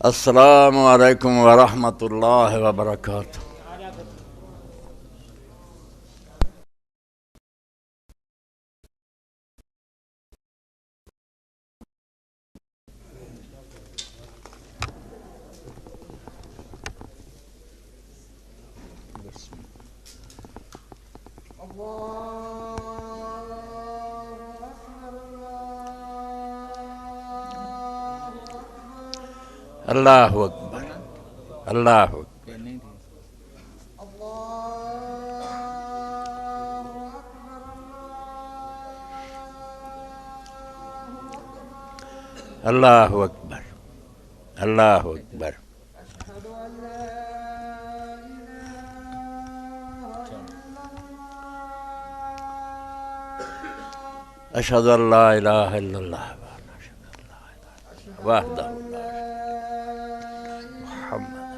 السلام علیکم ورحمۃ اللہ وبرکاتہ۔ اللہ اکبر، اللہ اکبر، اللہ اکبر، اللہ اکبر۔ اشہد ان لا الہ الا اللہ وحدہ لا محمد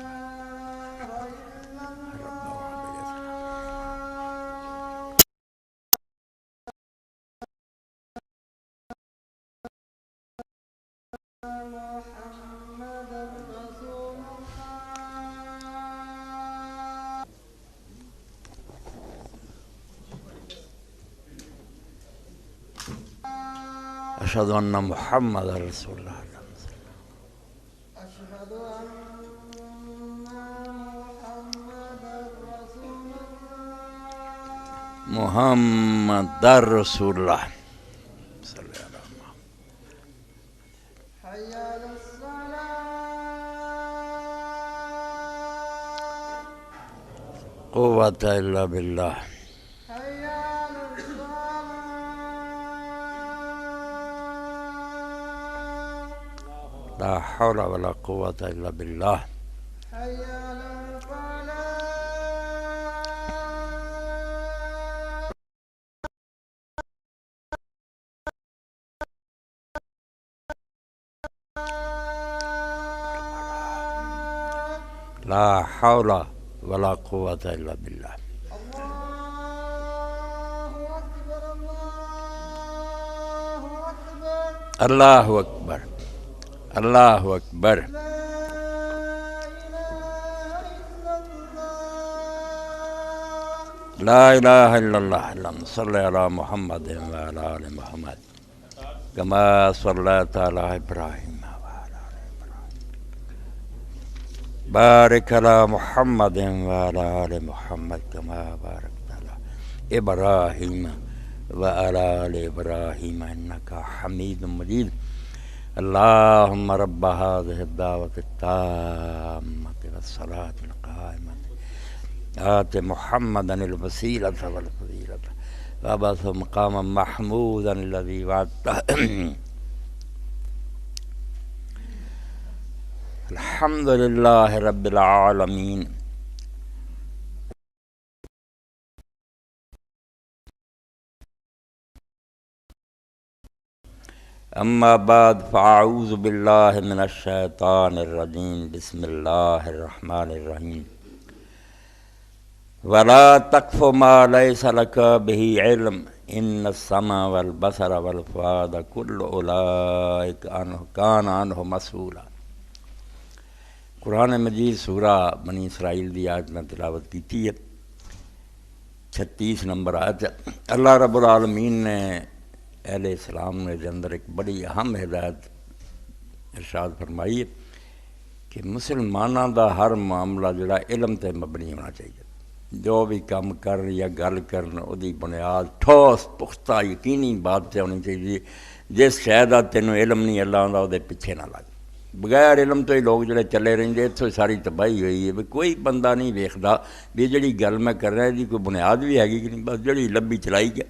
اشہد ان محمد رسول اللہ۔ محمد رسول اللہ صلی اللہ علیہ وسلم۔ قوت الا باللہ۔ لا حول ولا قوت الا باللہ۔ لا حول ولا قوت الا باللہ۔ اللہ اکبر، اللہ اکبر۔ لا الہ الا اللہ۔ اللہم صلی علی محمد وعلی آل محمد کما صلیت علی ابراہیم وعلی آل ابراہیم، بارک علی محمد وعلی آل محمد کما بارکت علی ابراہیم وعلی آل ابراہیم انک حمید مجید۔ اللہم رب هذه الدعوة التامة والصلاة القائمة آت محمدا الوسيلة والفضيلة وابعثه مقاما محمودا الذي وعدته۔ الحمد لله رب العالمين۔ اما بعد فاعوذ باللہ من الشیطان الرجیم، بسم اللہ الرحمن الرحیم۔ ولا تقف ما ليس لك به علم ان السمع والبصر والفؤاد كل اولئک کان عنہ مسئولا۔ قرآن مجید سورہ بنی اسرائیل دی آیت میں تلاوت کی ہے، 36 نمبر آیت۔ اللہ رب العالمین نے اہل اسلام نے کے اندر ایک بڑی اہم ہدایت ارشاد فرمائی ہے کہ مسلمانوں دا ہر معاملہ جڑا علم تے مبنی ہونا چاہیے۔ جو بھی کام کر یا گل کرن او دی بنیاد ٹھوس پختہ یقینی بات تے ہونی چاہیے۔ جس شے دا تینوں علم نہیں اللہ دا او دے پیچھے نہ لگ۔ بغیر علم تو ہی لوگ جڑے چلے رہندے، اتھوں ساری تباہی ہوئی ہے۔ کوئی بندہ نہیں ویکھدا بھی جڑی گل میں کر رہا ہے جی کوئی بنیاد بھی ہے کہ نہیں، بس جڑی لبی چلائی گیا۔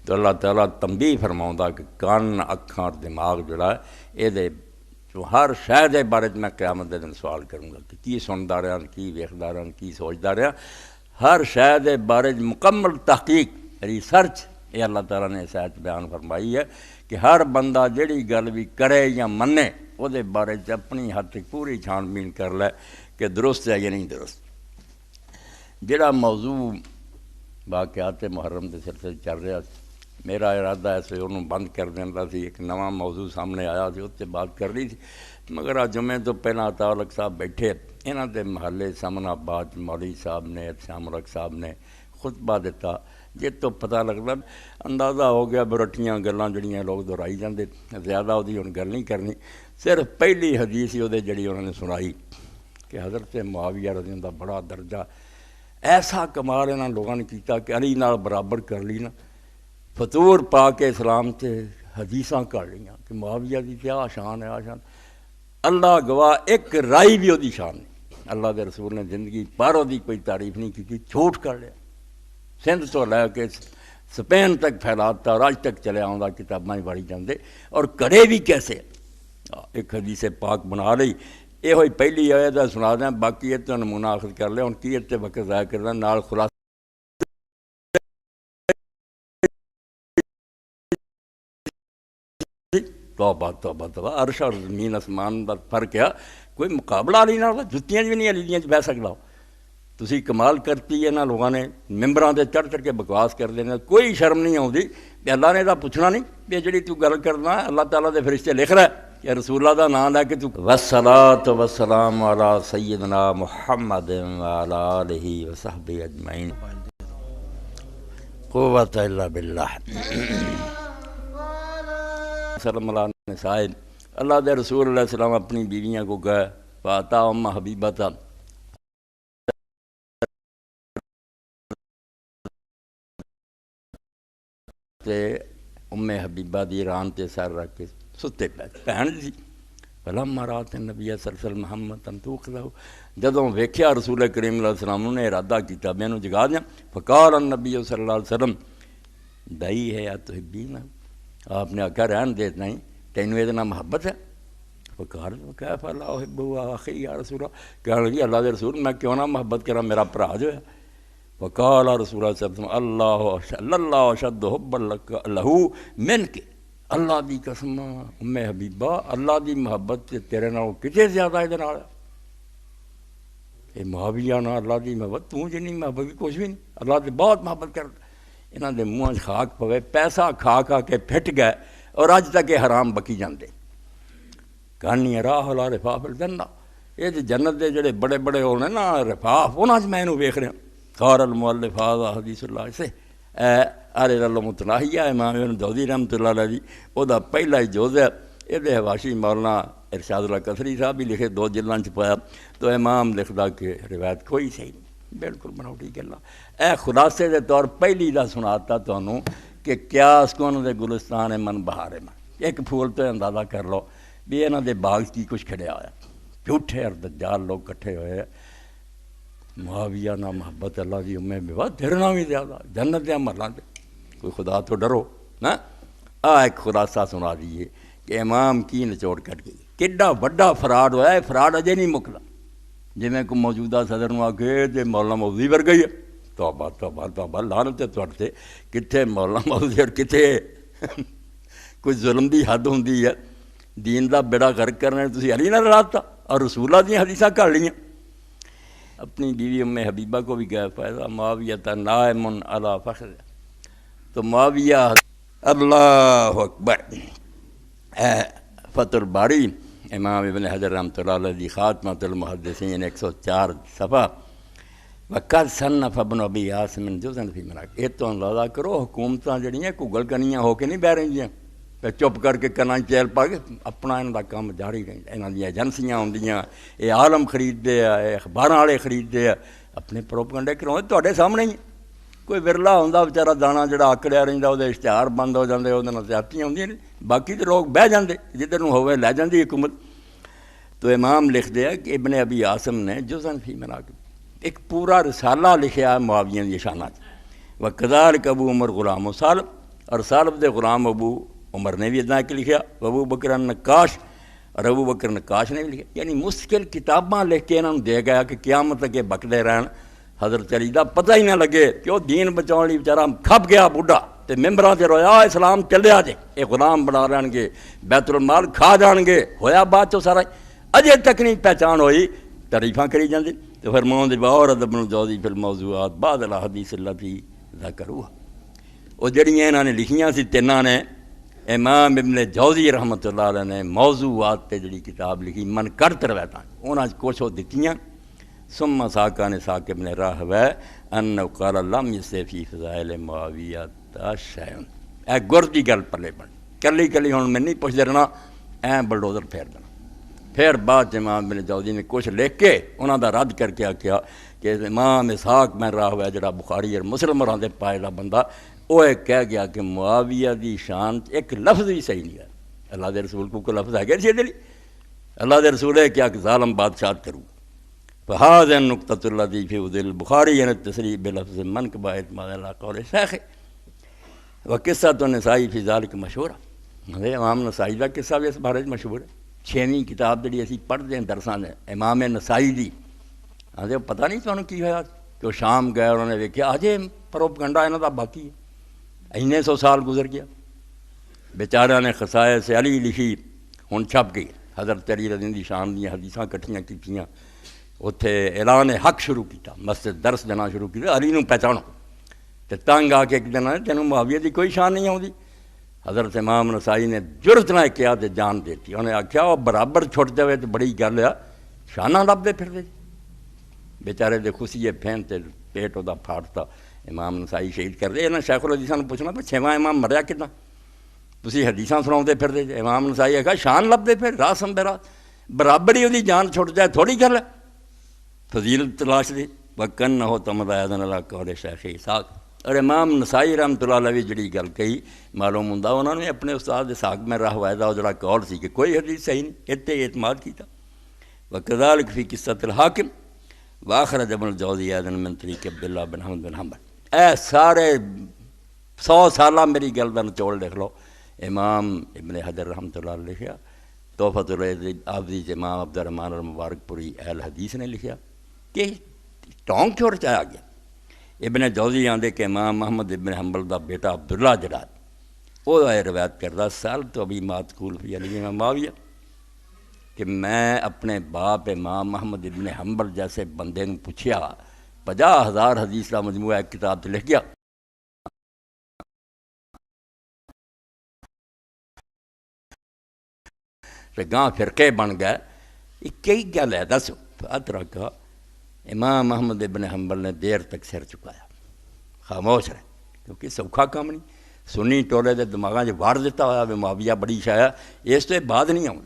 تو اللہ تعالیٰ تنبیہ فرماؤں کہ کان اکھاں اور دماغ جڑا ہے اے دے جو ہر شے دے بارے میں قیامت دے دن سوال کروں گا کہ کی سندا رہا، کی ویکھدا رہا، کی سوچدا رہا۔ ہر شے دے بارے مکمل تحقیق ریسرچ یہ اللہ تعالیٰ نے اس آیت بیان فرمائی ہے کہ ہر بندہ جڑی گل بھی کرے یا منے وہ دے بارے اپنی حد تک پوری چھان بین کر لے کہ درست ہے یا نہیں درست۔ جڑا موضوع واقعات محرم کے سلسلے چل رہا میرا ارادہ ایسے انہوں بند کر دینا سی، ایک نواں موضوع سامنے آیا سی، اس سے بات کر رہی تھی، مگر آج جمعے تو پہلا عطا الگ صاحب بیٹھے، انہوں دے محلے سامن آباد مولوی صاحب نے شام الگ صاحب نے خطبہ دیتا، جی تو پتہ لگتا اندازہ ہو گیا برٹیاں گلاں جڑیاں لوگ دہرائی جاندے، زیادہ وہ ہن گل نہیں کرنی، صرف پہلی حدیث ہی وہ جڑی انہوں نے سنائی کہ حضرت معاویہ رضی اللہ بڑا درجہ ایسا کمال انہاں لوگوں نے کیتا کہ علی نال برابر کر لی نا، فطور پا کے اسلام سے حدیثاں کر لیاں کہ معاویہ دی کیا شان ہے، آ شان اللہ گواہ ایک رائی بھی وہی شان نہیں، اللہ دے رسول نے زندگی پر وہی کوئی تعریف نہیں کی، جھوٹ کر لیا، سندھ تو لے کے سپین تک پھیلاتا اور آج تک چلے آؤں کتاباں ہی پڑھی جاندے، اور کرے بھی کیسے، ایک حدیث پاک بنا لئی، یہ ہوئی پہلی آیت سنا دیں، باقی یہ تو نمونہ آخذ کر لیں، ان کی تے وقت ضائع کر دیں، نال خلاصہ توبہ توبہ توبہ، عرش اور زمین اسمان دا فرق ہے، کوئی مقابلہ علی نال، جتیاں بھی نہیں علی دیاں بہ سکدا ہو، تسی کمال کرتی ہے نا لوگوں نے ممبراں تے چڑھ چڑھ کے بکواس کر دینا، کوئی شرم نہیں آتی کہ اللہ نے تو پوچھنا نہیں کہ جڑی تو گل کرنا اللہ تعالیٰ دے فرشتے لکھ رہا ہے کہ رسول اللہ دا نام لے کے تو والصلاۃ والسلام علی سیدنا محمد وعلی آلہ وصحبہ اجمعین، قوت الا باللہ۔ صلی اللہ علیہ وسلم، اللہ دے رسول علیہ السلام اپنی بیویاں کو گئے، فاتا ام حبیبہ تھا، ام حبیبہ دی ران تے سر رکھ کے ستے پہ بہن سی، فلما رات نبی صلی اللہ علیہ وسلم محمد توقظہ، جدوں ویکھیا رسول کریم علیہ السلام نے ارادہ کیتا میں انہوں جگا دیا، فقال النبی صلی اللہ علیہ وسلم دائی ہے یا تحبین، آپ نے آکھا رہن دے نہیں تینوں یہ نام محبت ہے، فقال کیف لا احب اخی یا رسول اللہ، کہنے لگی اللہ دے رسول میں کیوں نہ محبت کرا میرا بھرا جو ہے، وقال رسول اللہ صلی اللہ علیہ وسلم اللہ اشد حب لہو من کے، اللہ دی قسم ام حبیبہ اللہ دی محبت تیرے نال کتے زیادہ یہ نال، اے معاویہ نال اللہ دی محبت تو جنی محبت کچھ بھی نہیں، اللہ دی بہت محبت کرتا، انہاں دے منہ خاک پوے، پیسہ کھا کھا کے پھٹ گئے اور اج تک یہ حرام بکی جاندے، کہانی راہ لا رفاف الجنہ، یہ جنت دے جڑے بڑے بڑے ہونے نا رفاف انہاں میں انہوں ویکھ رہا، قال المؤلف هذا حدیث اللہ سے علیہ متناہیہ امام ابن جوزی رحمۃ اللہ علیہ وہ دا پہلا ہی جوز ہے، یہ حواشی مولانا ارشاد اللہ قصری صاحب بھی لکھے 2 جلداں چھپایا، تو امام لکھدا کہ روایت کوئی صحیح نہیں، بالکل بناوٹی گلاں، اے خلاصے دے طور پہلی دا سناتا تانوں کہ قیاس کون دے گلستان من بہارے میں، ایک پھول تو اندازہ کر لو بھی انہاں دے باغ کی کچھ کھڑیا ہویا، جھوٹے اور دجال لوگ کٹھے ہوئے، معاویہ نہ محبت اللہ دی امیں بیوہ دھرنا بھی زیادہ جنت دے عملاں دے، کوئی خدا تو ڈرو نا، ایک خلاصہ سنا دیئے کہ امام کی نچوڑ کٹ گئی، کڈا وڈا فراڈ ہوا ہے، فراڈ اجے نہیں مکلا، جی میں کو موجودہ صدر نو آگے جے مولانا مودودی ور گئی ہے، توبہ توبہ توبہ لعنت توڑتے کتھے مولانا مودودی اور کتھے کوئی ظلم دی حد ہوندی ہے، دین دا بیڑا غرق کرنے تسی علی نہ رلاتا اور رسول اللہ دی حدیثاں کر لیاں، اپنی بیوی ام حبیبہ کو بھی گئے فائدہ معاویہ نائم علی فخذ، تو معاویہ اللہ اکبر، فتح الباری امام ابن حجر رحمۃ اللہ علیہ خاتمۃ المحدثین 104 صفحہ، وقد صنف ابن ابی عاصم جزءا فی مناقب، یہ تو اندازہ کرو حکومتاں جڑیاں گوگل کنیاں ہو کے نہیں بہ رہی ہیں، چپ کر کے کناں چیل پا کے اپنا انہوں کا کام جاری رہتا، انہوں دیا ایجنسیاں ہوندیاں، یہ عالم خریدتے ہیں، یہ اخباراں والے خریدتے ہیں، اپنے پروپیگنڈے کراؤ تواڈے سامنے ہی، کوئی ورلا ہوندا بیچارہ دانا جڑا آکڑیا رہندا وہ اشتہار بند ہو جاندے، وہ زیادتیاں ہوندیاں، باقی تو لوگ بہ جاندے جدھر نوں ہوئے لے جاندی حکومت، تو امام لکھ دیا کہ ابن ابی عاصم نے جزءا فی مناقب ایک پورا رسالہ لکھیا ہے معاویہ دی شانات، وکذالک ابو عمر غلام و سالم، اور سالم دے غلام ابو عمر نے بھی اتنا کہ لکھیا، ابو بکر النقاش، اور ابو بکر نقاش نے بھی لکھا، یعنی مشکل کتاباں لکھ کے انہوں نے دے گیا کہ قیامت تک یہ بکدے رہن، حضرت علی دا پتہ ہی نہ لگے کہ وہ دین بچاؤ لی بیچارہ کھپ گیا بڈھا تے ممبراں تے رویا اسلام چلیا جے، یہ غلام بنا رہن گے، بیت المال کھا جان گے، ہویا بعد چو سارا اجے تک نہیں پہچان ہوئی، تعریفاں کری جاندے، تو فرماؤں دے باور ابن جوزی فی الموضوعات بعد الاحادیث التی ذکروہا، وہ جڑیاں انہوں نے لکھیاں سی تیناں نے امام ابن جوزی رحمۃ اللہ علیہ نے موضوعات پہ جڑی کتاب لکھی من کرت روایتاں انہاں کچھ دتیاں ثم ساکا نے ساک ابن راہوے ان قال لم یسف فی فضائل معاویہ شیء اے گر دی گل پلے بن کلی کلی ہن میں نہیں پوچھدے رہنا اے بلڈوزر پھیر دینا پھر بعد امام ابن جوزی نے کچھ لکھ کے انہاں دا رد کر کے آکھیا کہ امام اسحاق میں راہوے جڑا بخاری اور مسلم راں دے پائے دا بندہ وہ ایک کہہ گیا کہ معاویہ دی شان ایک لفظ بھی صحیح نہیں ہے اللہ دے رسول کو لفظ ہے کہ دلی اللہ دے رسول ہے کیا کہ ظالم بادشاہ کروں فہذا النقطۃ التي في وضع البخاری عن التصریح بلفظ منکب اعتماد على قول شیخ وقصۃ النسائی فی ذلک مشہور ہے امام نسائی کا قصہ بھی اس بارے مشہور ہے 6ویں کتاب جڑی اسی پڑھتے ہیں درساں نے امام نسائی دی آدھے پتہ نہیں تمہیں کی ہویا کہ وہ شام گئے انہوں نے ویکھیا اجے پروپگنڈا انہاں دا باقی ہے اینے 100 سال گزر گیا بیچارہ نے خصائص علی لکھی ہن چھپ گئی حضرت علی رضی دی شان دیاں حدیثاں کٹھیاں کیتیاں اتھے اعلان حق شروع کیتا مسجد درس دینا شروع کیتا علی نوں پہچانو تے تنگ آ کے ایک دن تینوں معاویہ دی کوئی شان نہیں آؤندی حضرت امام نسائی نے جرت نہ کیا تے جان دیتی انہیں آکھیا وہ برابر چھٹ جاوے تو بڑی گل ہے شاناں لبدے پھردے بیچارے دے خوشیے پھین تے پیٹ وہ پھاڑتا امام نسائی شہید کر دے انہیں شیخ الحدیثاں نے پوچھنا پہ 6واں امام مریا کتنا تسی حدیثاں سناؤندے پھردے جے امام نسائی آکھا شان لبدے پھر راسم برات برابر ہی وہی جان چھٹ جائے تھوڑی گل ہے فضیلت تلاش دی وکن نہ ہو تمد آیدن اللہ قول شیخ اسحاق اور امام نسائی رحمۃ اللہ علیہ جڑی گل کہی معلوم ہوندا انہوں نے اپنے استاد اسحاق میں راہوے دا جڑا قول سی کہ کوئی حدیث صحیح نہیں اتنے اعتماد کیتا وکذالک فی قصۃ الحاکم واخرج ابن الجوزی ایضا من طریق عبداللہ بن احمد بن حنبل اے سارے 100 سالہ میری گل دا نچوڑ لکھ لو امام ابن حجر رحمۃ اللہ علیہ لکھیا تحفۃ العابدین امام عبد الرحمن المبارک پوری اہل حدیث نے لکھیا کہ ٹونگ کیوں رچایا گیا ابن جوزی آندے کہ امام محمد ابن حنبل دا بیٹا عبداللہ جڑا وہ روایت کردا سال تو ابھی معتقول فی علی معاویہ کہ میں اپنے باپ امام محمد ابن حنبل جیسے بندے نے پوچھیا 50,000 حدیث کا مجموعہ ایک کتاب لکھ گیا تو گاں فرقے بن گئے یہ کئی گل ہے دس ادرکا امام محمد ابن حنبل نے دیر تک سر چکایا خاموش رہے کیونکہ سوکھا کام نہیں سنی ٹولے دے دماغاں وار دیتا ہوا بھی معاویہ بڑی شاہ ہے اس سے بعد نہیں آؤں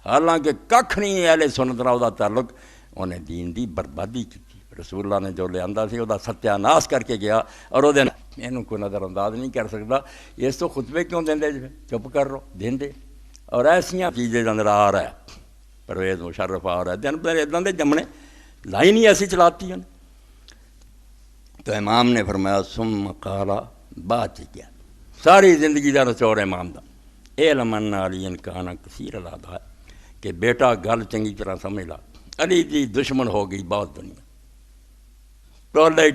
حالانکہ ککھ نہیں اہل سنت نال دا تعلق انہیں دین دی بربادی کی رسول اللہ نے جو لے آندا سی وہ ستیہ ناس کر کے گیا اور وہ اینوں کوئی نظر انداز نہیں کر سکتا اس تو خطبے کیوں دیندے جی چپ کر رو دیندے اور ایسیاں چیزیں نظر آ رہا ہے پرویز مشرف آ رہا ہے دن پہ اداں دے جمنے لائن ہی ایسی چلاتی ہیں تو امام نے فرمایا ثم قال بات کیا ساری زندگی دا نچوڑ امام دا علم ان علی کان کثیر الاعداء کہ بیٹا گل چنگی طرح سمجھ لا علی دی دشمن ہو گئی بہت دنیا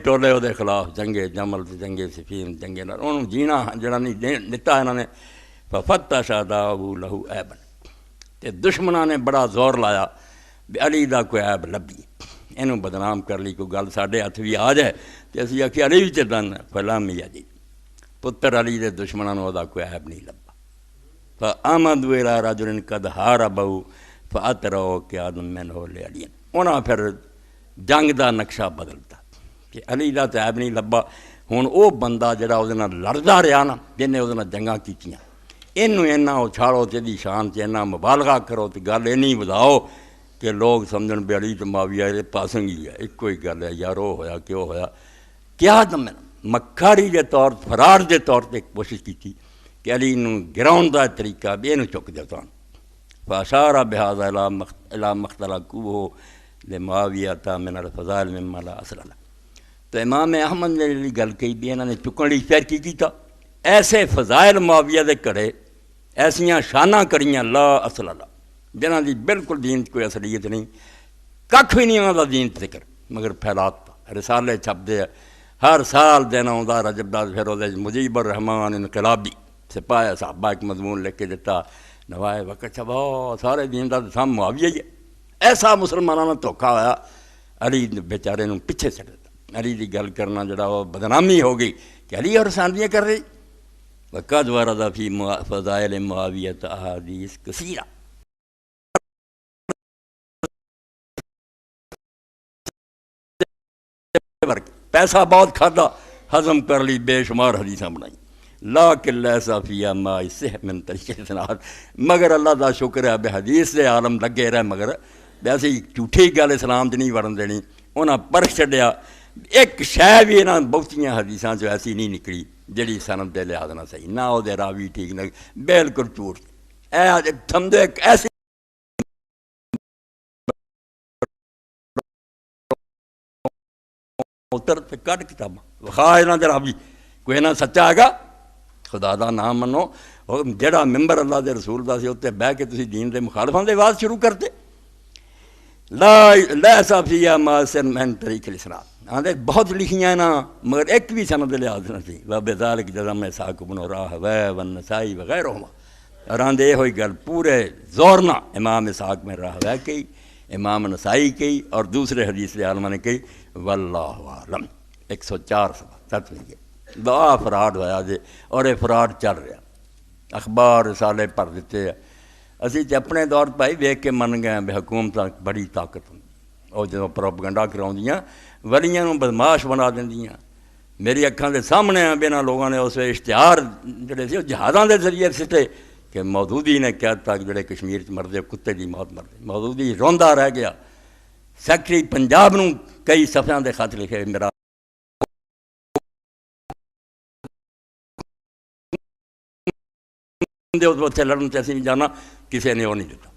ٹولے وہ خلاف جنگے جمل جنگے صفین جنگے نال انہوں جینا جڑا نہیں دتا انہوں نے ففتش عداؤہ لہو عیبا تے دشمناں نے بڑا زور لایا بھی علی دا کوئی عیب لبھی اینوں بدنام کر لی کوئی گل ساڈے ہاتھ بھی آ جائے تے اسی آکھیا علی بھی چدن فلامی جی پتر علی دے دشمناں نوں دا کوئی عیب نہیں لبا فآمدوا الی رجل قد حاربہ فاطروا قیادا منہ لعلی انہاں پھر جنگ دا نقشہ بدلتا کہ علی دا تے عیب نہیں لبا ہن او بندہ جڑا وہ نال لڑدا رہیا نا جنہیں وہ نال جنگاں کیتیاں اینوں اینا اچھاڑو تے دی شان تے اینا مبالغہ کرو تے گل اینی بدھاؤ کہ لوگ سمجھن بھی علی تے معاویہ دے پاسنگ ہی ہے ایک کوئی گل ہے یار وہ ہویا کیوں ہویا کیا تم مکاری دے طور فرار دے طور تے کوشش کی کہ علی نوں گراؤن دا طریقہ بھی اینوں چک دیتا فاشار بہذا الی مختلقوہ لمعاویہ من الفضائل مما لا اصل له تو امام احمد نے گل کہی بھی انہوں نے چکن لی پھر کی کیتا ایسے فضائل معاویہ دے کرے ایسیاں شاناں کریاں لا اصل له جنہاں دی بالکل دین کوئی اصلیت نہیں ککھ بھی نہیں انہاں دا دین ذکر مگر پھیلاتا رسالے چھپ دے ہر سال دن آਉਂدا رجب دا پھر وہ مجیب الرحمان انقلابی سپاہی صحابہ ایک مضمون لکھ کے دیتا نوائے وقت چھپا سارے دین دا سام معاویہ ہی ہے ایسا مسلمانوں نے دھوکھا ہویا علی بیچارے نوں پیچھے چڑھ دیتا علی دی گل کرنا جڑا وہ بدنامی ہو گئی کہ علی اور حسین کر رہی وقد ورد فی فضائل معاویۃ احادیث کثیرہ. پیسہ بہت کھادا، ہضم کر لی، بے شمار حدیثاں بنائی. لیکن لیسا فیہا ما یصح من طریق اسناد، مگر اللہ دا شکر ہے بے حدیث دے عالم لگے رہے، مگر ویسے ہی جھوٹھی گل اسلام دی نہیں ورن دینی. انہاں پرکھ چھڈیا، ایک شے بھی انہاں بہتیاں حدیثاں چ ایسی نہیں نکلی جڑی سند دے لحاظ نہ صحیح، نہ او دے راوی ٹھیک نہ، بالکل جھوٹ. اے سمجھو ایک ایسی اتر تے کٹ کتاب وخا انہاں دے راوی، کوئی نہ سچا ہے گا خدا دا نام منو. جڑا ممبر اللہ دے رسول دا سی اتنے بہ کے تسی دین دے مخالفاں دے آواز شروع کرتے. لا لیسا فیہا ما یصح من طریق الاسناد، آندے بہت لکھیاں نا مگر ایک بھی سند دے لحاظ نہ سی. وبذالک جزم اسحاق بن راہویہ والنسائی وغیرہما، اور آندے یہ ہوئی گل پورے زور نہ امام اسحاق میں راہویہ کی، امام نسائی کی اور دوسرے حدیث دے عالماں نے کی. واللہ عالم. 104 صفحہ تک لکھے بڑا فراڈ ہویا جے، اور یہ فراڈ چل رہا. اخبار رسالے پر دیتے ہیں. اسی تے اپنے دور پائی ویک کے من گئے بے حکومتاں بڑی طاقت ہوں، اور جدوں پروپیگنڈا کراؤندیاں ولیاں نوں بدماش بنا دیندیاں. میری اکھاں دے سامنے بنا لوگوں نے اس اشتہار جڑے سی جہازاں دے ذریعے سٹے کہ مودودی نے کہتا کہ جڑے کشمیر چ مردے کتے دی موت مردے. مودودی روندا رہ گیا. سیکٹری پنجاب نوں کئی صفحیاں دے خط لکھے، میرا اتنے لڑن سے اسی نہیں جانا، کسی نے وہ نہیں دیتا.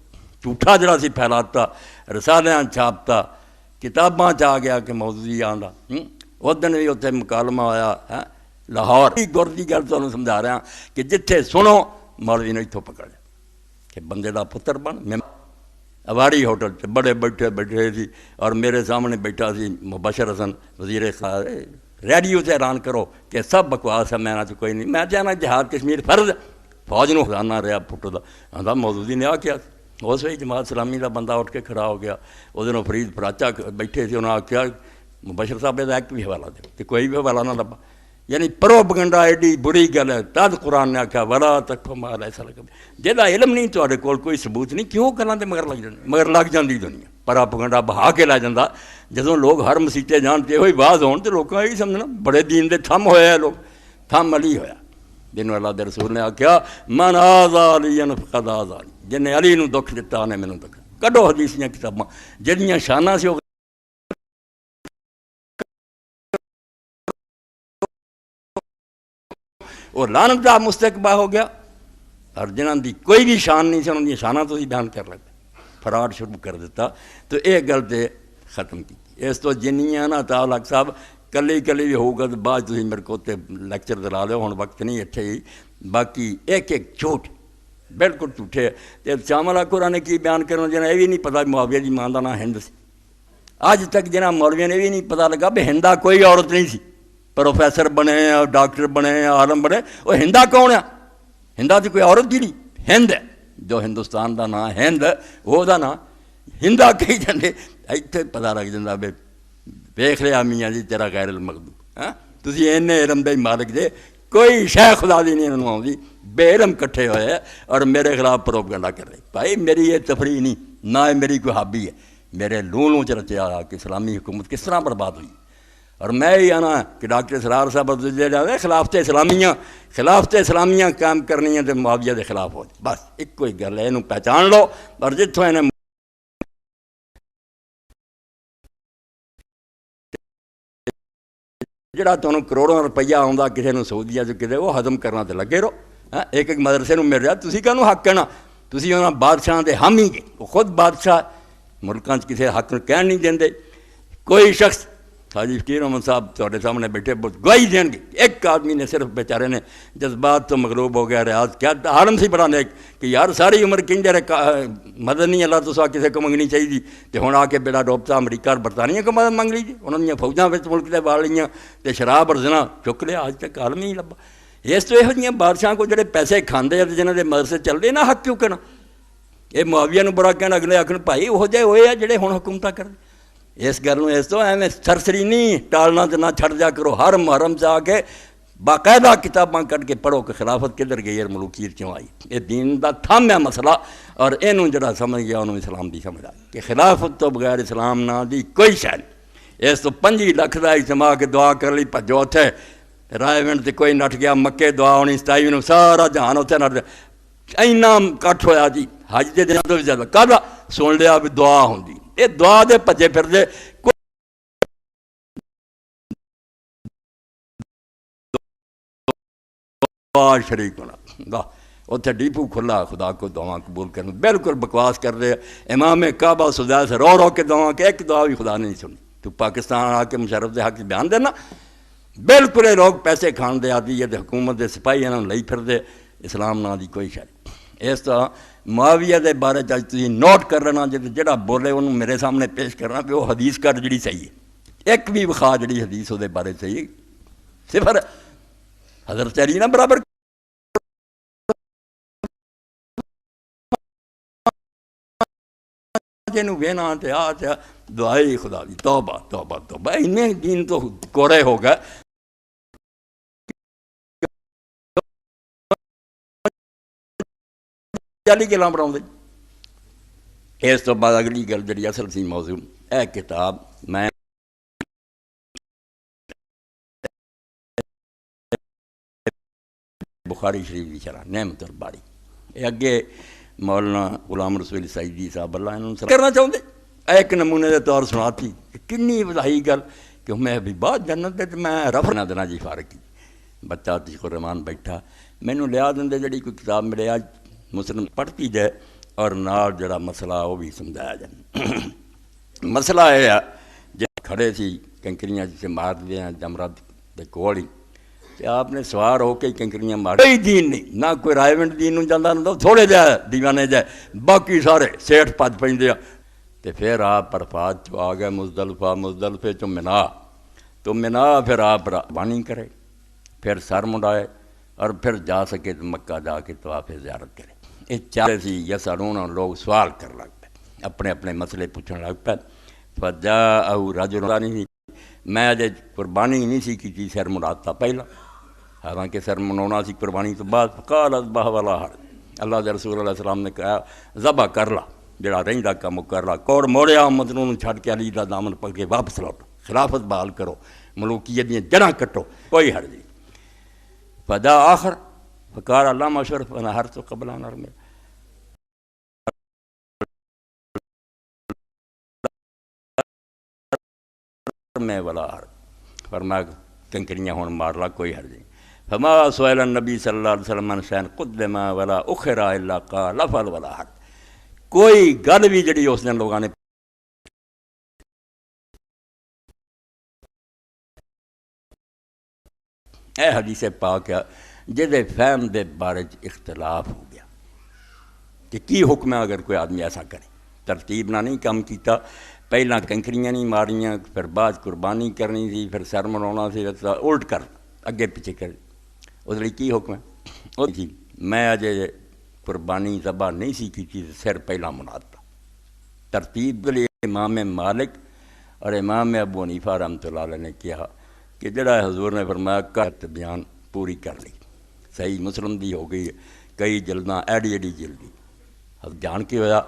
جھوٹا جڑا سی پھیلاتا، رسالیاں چھاپتا، کتاباں چ آ گیا کہ مودودی آندا. اس دن بھی اتنے مکالمہ ہویا لاہور. گر کی گل تمہیں سمجھا رہا کہ جتھے سنو مولوی نے اتوں پکڑ لیا کہ بندے دا پتر بن. اواڑی ہوٹل سے بڑے بیٹھے سی، اور میرے سامنے بیٹھا سی مبشر حسن وزیر خارجہ. ریڈیو سے اعلان کرو کہ سب بکواس ہے، میں نہ کوئی نہیں. میں چاہنا جہاد کشمیر فرض، فوج نو خزانہ رہا پھٹو دا. آندا مودودی نے آ کیا اس وی جماعت اسلامی دا بندہ اٹھ کے کھڑا ہو گیا. وہ دنوں فرید فراچا بیٹھے تھے، انہوں نے آخیا مبشر صاحب کا ایک بھی حوالہ دو، کہ کوئی بھی حوالہ نہ لبا. یعنی پروپیگنڈا ایڈی بری گل ہے. تد قرآن نے آخیا ولا تقف ما لیس لک بہ، جہاں علم نہیں تواڈے کول کوئی ثبوت نہیں، کیوں گلاں تے مگر لگ جاندے. مگر لگ جاندی دنیا پروپیگنڈا بہا کے لے جاندا. جدوں لوگ ہر مسیتے جان تے ہوئی باز ہون تے لوکاں یہ سمجھنا بڑے دین دے تھم ہوئے ہیں. لوگ تھم علی ہویا جنہوں اللہ دے رسول نے آخیا من آذا علی فقد آذانی، جن علی نو دکھ دتا انہیں مینوں دکھ. کڈو حدیث دیاں کتاباں جہاں شاناں سی وہ لعنت دا مستقبہ ہو گیا، اور جنہاں دی کوئی بھی شان نہیں سی انہاں دی شاناں تو ہی بیان کر لگے. فراڈ شروع کر دیتا. تو یہ گل تے ختم کی. اس تو جنیاں نا تعلق صاحب کلی کلی بھی ہوگا تو بعد تھی میرے کو لیکچر دلا لو، ہوں وقت نہیں اتنے ہی. باقی ایک ایک جھوٹ بالکل جھوٹے. شامل قرآن نے کی بیان کرنا جنہیں یہ بھی نہیں پتا معاویہ دی ماں دا نام ہند سی. اج تک جنہیں مولویوں نے بھی نہیں پتا لگا بھی ہندا کوئی عورت نہیں سی. پروفیسر بنے، ڈاکٹر بنے، عالم بنے، وہ ہندا کون ہے؟ ہندا تو کوئی عورت بھی نہیں، ہند ہے. جو ہندوستان دا نام ہند وہ دا نام ہندا کہی جاندے. اتنے پتا لگ جاتا بے ویخ لیا میاں جی تیرا غیر المغضوب. ہاں تسی اینے علم دے مالک دے، کوئی شے خدا دی نہیں انہوں آؤں. بے علم کٹھے ہوئے اور میرے خلاف پروپیگنڈا کر رہے. بھائی میری یہ تفریح نہیں، نہ میری کوئی ہابی ہے. میرے لوں چ رچیا کہ اسلامی حکومت کس طرح برباد ہوئی. اور میں ہی آنا کہ ڈاکٹر اسرار صاحب دے جاتے خلافت اسلامیہ قائم کرنی ہے تو معاویہ دے خلاف ہو. بس ایک کوئی گل ہے، یہ پہچان لو. اور جتوں انہیں جڑا تمہیں کروڑوں روپیہ آتا کسی نے سعودیہ جو کتے وہ ہضم کرنا تو لگے رہو. ایک ایک مدرسے مل رہا، تسی کہنوں حق کہنا؟ تسی انہاں بادشاہ دے حامی گے. وہ خود بادشاہ ملکاں کسی حق کہن نہیں دیں. کوئی شخص حاجی فقیر احمد صاحب تھوڑے سامنے بیٹھے گواہی دیں گے. ایک آدمی نے صرف بیچارے نے جذبات تو مغلوب ہو گیا، ریاض کیا عالم سی بڑا نیک کہ یار ساری عمر کہیں مدد نہیں اللہ تو کسی کو منگنی چاہیے. تو ہوں آ کے بیڑا ڈوبتا امریکہ اور برطانیہ کو مدد منگ لیجیے. انہوں نے فوجاں ملک سے وال لیاں تو شراب اور زنا چک لیا. آج تک عالم ہی نہیں لبا. اس تو یہ بادشاہ کو جڑے پیسے کھاندے جنہوں کے مدرسے چلتے نہ حق کیوں کہنا؟ یہ معاویہ نو برا کہنا، اگلے آخر بھائی وہ جائے ہوئے جڑے ہوں حکومت کر. اس گل اس تو ایویں سرسری نہیں ٹالنا تو نہ چھڑ جا کرو. ہر محرم سے آ کے باقاعدہ کتاباں کٹ کے پڑھو کہ خلافت کدھر گئی اور ملوکیت کیوں آئی. یہ دین دا تھام ہے مسئلہ، اور اینوں جڑا سمجھ گیا انہوں اسلام دی سمجھ آئی کہ خلافت تو بغیر اسلام نہ دی کوئی شے نہیں. اس تو 5 لکھ دا اجتماع کے دعا کر لی بھجو اتھے رائے ونڈ تے کوئی نٹ گیا، مکے دعا ہونی 27 نوں سارا جہان اتھے نٹ اینا کٹ ہویا جی. حج دے دن تو بھی زیادہ کہا سن لیا بھی دعا ہوندی، یہ دعا دے بھجے پھر دے دعا شریک ہونا. اتنے ڈیپو کھلا خدا کو دعا قبول کرنا، بالکل بکواس کر رہے. امام کعبہ سجا سے رو رو کے دعا کہ ایک دعا بھی خدا نے نہیں سنی. تو پاکستان آ کے مشرف دے حق بیان دینا، بالکل لوگ پیسے کھان دے آدی ہے حکومت دے سپاہی انہوں لئی پھر دے. اسلام نہ دی کوئی شاید. اس طرح معاویہ دے بارے جج تھی نوٹ کر لینا، جڑا بولے انہوں میرے سامنے پیش کرنا کہ وہ حدیث کر جڑی صحیح ہے. ایک بھی بخا جڑی حدیث وہ بارے صحیح صفر. حضرت علی نہ برابر جنوں وینا تے آ تے دعائی خدا دی توبہ توبہ توبہ. انہیں دین تو کوڑے ہو گئے. علی گلاں بناؤں دے. اس تو بعد اگلی گل جڑی اصل سی موضوع اے کتاب میں بخاری شریف کی شرح نعمت الباری یہ اگے مولانا غلام رسول سعیدی صاحب اللہ انہوں نے کرنا چاہتے ایک نمونے دے طور سناتی کنی وضاحی گل کہ میں بھی بہت جنت دے میں رف نہ دینا جی فارغ کی بچہ عتیق الرحمان بیٹھا مینوں لیا دیں جڑی کوئی کتاب ملے آج مسلم پڑھتی جائے اور نال جڑا مسئلہ وہ بھی سمجھایا جائے. مسئلہ یہ ہے جب کھڑے سی کنکریاں جسے مار دیا جمرات دے کول ہی کہ آپ نے سوار ہو کے کنکریاں مار کوئی دین نہیں نہ کوئی رائے ونڈ دین نوں جاندہ نہ تھوڑے جائے دیوانے جائے باقی سارے سیٹھ پج پہندے تے پھر آپ عرفات چو آ گئے مزدلفے چو منا تو منا پھر آپ بانی کرے پھر سر مڈائے اور پھر جا سکے تو مکہ جا کے طواف زیارت کرے. یہ چاہے سی یسالون لوگ سوال کر لگ پے اپنے اپنے مسئلے پوچھنے لگ پے. فجاءہ رجل نہیں میں اجے قربانی نہیں سی کی سر مڑاتا پہلا حالانکہ سر مناؤنا سی قربانی تو بعد فقال اذبح ولا حرج اللہ دے رسول علیہ السلام نے کہا ذبح کر لا جڑا رہندا کم کر لا کوڑ موڑیا مظلوم چھڈ کے علی دا دامن پکڑ کے واپس لوٹ خلافت بحال کرو ملوکیت دیاں جڑاں کٹو کوئی حرج نہیں. فدا آخر فقال علامہ اشرف انا حرت قبل ان ارمي میں ولا حرج فرمایا کنکریاں ہون مار لا کوئی حرج نہیں. فما سئل النبی صلی اللہ علیہ وسلم عن شيء قدم ولا اخر الا قال لفظ ولا حرج. کوئی گل بھی جڑی اس دن لوگوں نے اے حدیث پاک ہے جدے فہم دے بارے اختلاف ہو گیا کہ کی حکم ہے اگر کوئی آدمی ایسا کرے ترتیب نہ نہیں کام کیتا پہلا کنکریاں نہیں ماریاں پھر بعد قربانی کرنی سی پھر سر مناؤنا سی الٹ کر اگے پیچھے کر اس لیے کی حکم ہے جی میں اجے قربانی ذبح نہیں سی کی سر پہلا مناتا ترتیب کے لیے امام مالک اور امام ابو حنیفہ رحمۃ اللہ علیہ نے کیا کہ جڑا حضور نے فرمایا کت بیان پوری کر لی صحیح مسلم دی ہو گئی کئی جلداں ایڈی ایڈی جلدی اب جان کے ہوا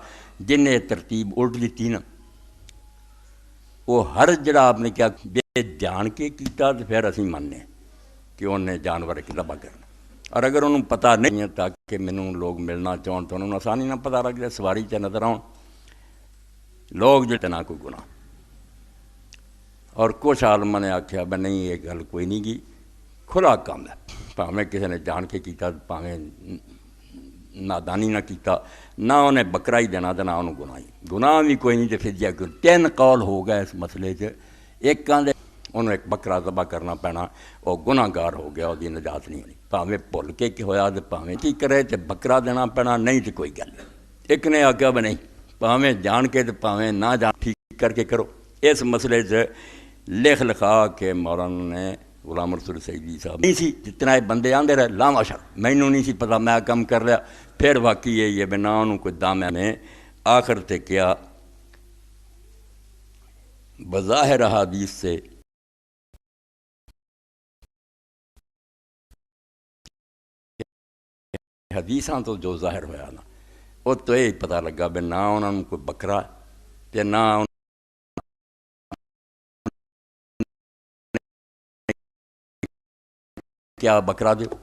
جن نے ترتیب الٹ دیتی نا وہ ہر جڑا آپ نے کیا بے جان کے کیتا تو پھر اسی مننے کہ انہیں جانور کی ذبح کرنا اور اگر انہوں پتہ نہیں ہے تاکہ مینوں لوگ ملنا چاہن تو انہوں آسانی نہ پتہ رکھ جائے سواری چ نظر آؤ لوگ جو نہ کوئی گناہ اور کچھ عالماں نے آکھیا بھئی نہیں یہ گل کوئی نہیں گی کھلا کام ہے پاویں کسی نے جان کے کیتا پاویں نادانی نہ کیتا نہ انہیں بکرا ہی دینا تو نہ انہوں گناہ بھی کوئی نہیں تو فدیہ کوئی 3 قول ہو گئے اس مسئلے سے ایک کہندے انہوں ایک بکرا ذبح کرنا پینا وہ گناہ گار ہو گیا وہ نجات نہیں ہونی پاویں بھول کے کہ ہویا تو پاویں کی کرے تو بکرا دینا پینا نہیں تو کوئی گل ایک نے آکھیا بھئی نہیں پاویں جان کے تو پاویں نہ جان ٹھیک کر کے کرو. اس مسئلے سے لکھ لکھا کے مولانا نے غلام رسول سعیدی صاحب نہیں سی جتنا بندے آندے رہے لاما شر مینوں نہیں سی پتہ میں کم کر لیا پھر واقعی یہ بنا انہوں کوئی دامے نے آخر تے کیا بظاہر حدیث سے حدیثاں تو جو ظاہر ہوا نا وہ تو یہ پتہ لگا بھی نہ انہوں نے کوئی بکرا تے نہ کیا بکرا دیو.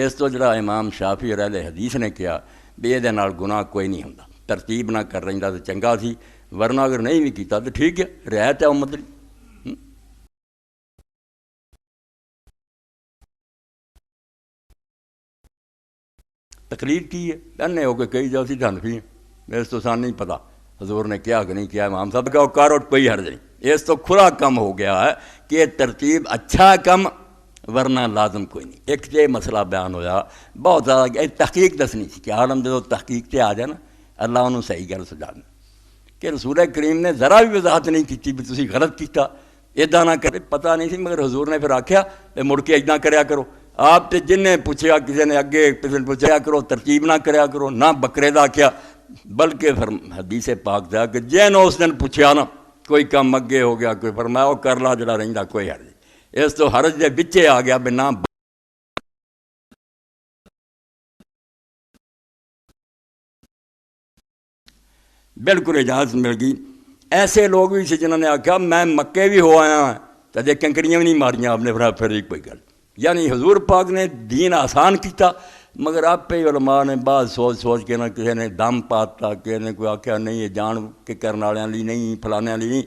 اس تو جڑا امام شافی اور اہل حدیث نے کیا بھی یہ گناہ کوئی نہیں ہوندا، ترتیب نہ کر رہا تو چنگا سی، ورنہ اگر نہیں بھی کیتا تو ٹھیک ہے، رعایت ہے امت دی. تقلید کی ہے انے ہو کے کئی جاسی حنفی ہیں، اس تو سان نہیں پتہ حضور نے کیا کہ نہیں کیا. امام صاحب کا کاروٹ کوئی حرج نہیں، اس تو کھلا کم ہو گیا ہے کہ ترتیب اچھا کم ورنہ لازم کوئی نہیں. ایک یہ مسئلہ بیان ہویا بہت زیادہ تحقیق دسنی سی کہ عالم جب تحقیق سے آ جائے نا اللہ انہوں صحیح گل سجا دے کہ رسول کریم نے ذرا بھی وضاحت نہیں کی بھی تسی غلط کیتا ادا نہ کرے. پتہ نہیں سی مگر حضور نے پھر آکھیا مڑ کے ادا کریا کرو. آپ تے جن نے پوچھا کسی نے اگے کسی نے پوچھا کرو ترتیب نہ کریا کرو، نہ بکرے دا آکھیا بلکہ حدیث پاک دا کہ جن اس دن پوچھا نا کوئی کم اگے ہو گیا کوئی فرمایا وہ کر لا جڑا رہندا کوئی حرج نہیں. اس تو حرج دے وچے آ گیا بھی نہ بالکل اجازت مل گئی. ایسے لوگ بھی سے جنہوں نے آکھا میں مکے بھی ہو آیا ہوں تو جے کنکریاں بھی نہیں ماریاں آپ نے پھر ایک کوئی گل. یعنی حضور پاک نے دین آسان کیتا مگر آپ پہ علماء نے بعض سوچ سوچ کے نہ کسی نے دم پاتا کسی نے کوئی آکھا نہیں یہ جان کے کرنے والوں لی نہیں فلانے والی نہیں.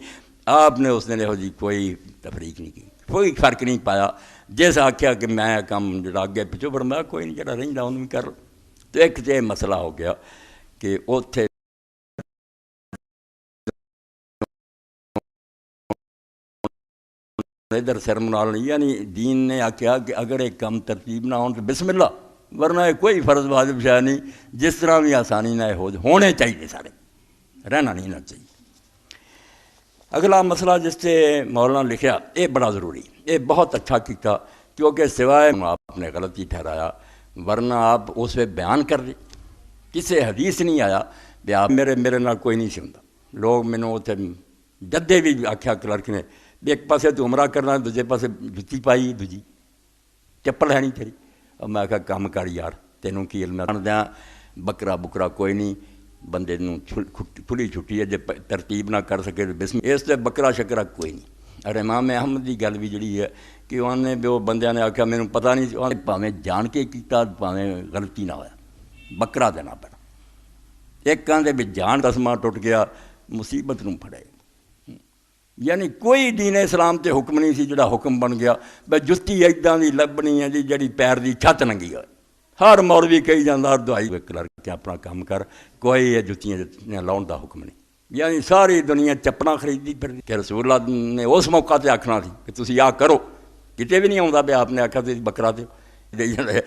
آپ نے اس نے یہو جی کوئی تفریق نہیں کی، کوئی فرق نہیں پایا. جیسے آکھیا کہ میں کام جڑا اگے پچھو فرمایا کوئی نہیں جڑا رہندا انہوں بھی کر. تو ایک یہ مسئلہ ہو گیا کہ اوتھے ادھر سرمنال نہیں، یعنی دین نے آکھیا کہ اگر ایک کم ترتیب نہ ہوں تو بسم اللہ، ورنہ کوئی فرض واجب شاید نہیں. جس طرح بھی آسانی نہ ہونے چاہیے، سارے رہنا نہیں نہ چاہیے. اگلا مسئلہ جس سے مولانا لکھیا یہ بڑا ضروری، یہ بہت اچھا کیتا کیونکہ سوائے آپ نے غلطی ٹھہرایا ورنہ آپ اس پہ بیان کر دیں. کسی حدیث نہیں آیا بھی آپ میرے نال کوئی نہیں سی ہوندا. لوگ مینوں اتنے جدے بھی آکھیا کلرک نے بھی ایک پاسے تو عمرہ کرنا دوجے پاسے جتی پائی دوجی چپل ہے نہیں تیری. اور میں آکھا کام کر یار تینوں کی علم دیا بکرا بکرا کوئی نہیں بندے کھلی چھٹی ہے جے ترتیب نہ کر سکے تو بسم اس سے بکرا شکرا کوئی نہیں. اور امام احمد کی گل بھی جڑی ہے کہ انہوں نے بھی وہ بندیاں نے آکھا میرے پتہ نہیں پاویں جان کے کیتا پاویں غلطی نہ ہویا بکرا دینا پڑا. ایک کہندے بھی جان دسماں ٹوٹ گیا مصیبت نوں پھڑے. یعنی کوئی دین اسلام تے حکم نہیں سی جڑا حکم بن گیا بھئی جتی ایداں دی لبنی ہے جی جڑی پیر دی چھت ننگی ہوئے. ہر مولوی کہی جاندہ دعائی کلرک اپنا کام کر کوئی یہ جتیاں لاؤن دا حکم نہیں. یعنی ساری دنیا چپنا خریدی پھر کہ رسول اللہ نے اس موقع تے آکھنا تھی کہ تسی آ کرو کتے بھی نہیں آਉਂدا بھی آپ نے آکھا تھی بکرا دیو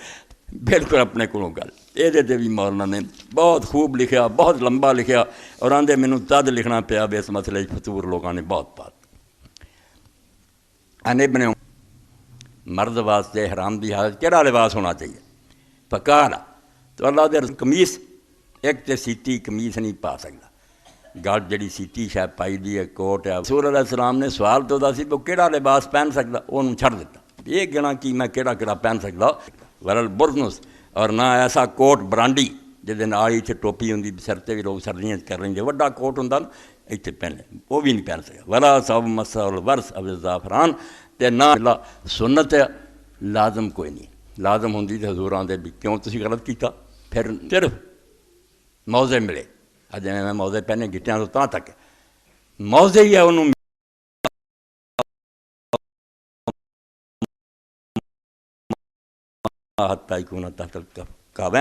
بالکل اپنے کولوں گل. یہ بھی مولانا نے بہت خوب لکھیا بہت لمبا لکھیا اور آندے مینوں تد لکھنا پیا بھی اس مسئلے فطور لوگوں نے بہت بات. ابن مرد واسطے حرام دی حالت کہڑا لباس ہونا چاہیے پکانا تو اللہ دے قمیص ایک تے سیتی قمیص نہیں پا سکتا. گل جڑی سیتی شاید پائی دی ہے کوٹ ہے. رسول علیہ السلام نے سوال تو دا سی وہ کہڑا لباس پہن سکتا انہوں چھڑ دیتا. یہ گنا کہ میں کہڑا پہن سکتا ورل برنس اور نہ ایسا کوٹ برانڈی جہد آئی اتنے ٹوپی ہوں سرتے بھی لوگ سردیاں کر رہے ہیں وڈا کوٹ ہوں نا اتنے پہن لیں وہ بھی نہیں پہن سکتا. ولا صاحب مسا الورس اب زعفران تے نہ سنت ہے لازم کوئی نہیں. لازم ہوں تو حضور آدھے بھی کیوں تسی غلط کیتا پھر صرف موزے ملے جی میں موزے پہنے گٹیاں تو تاں تک موزے ہی ہے انہوں کعبہ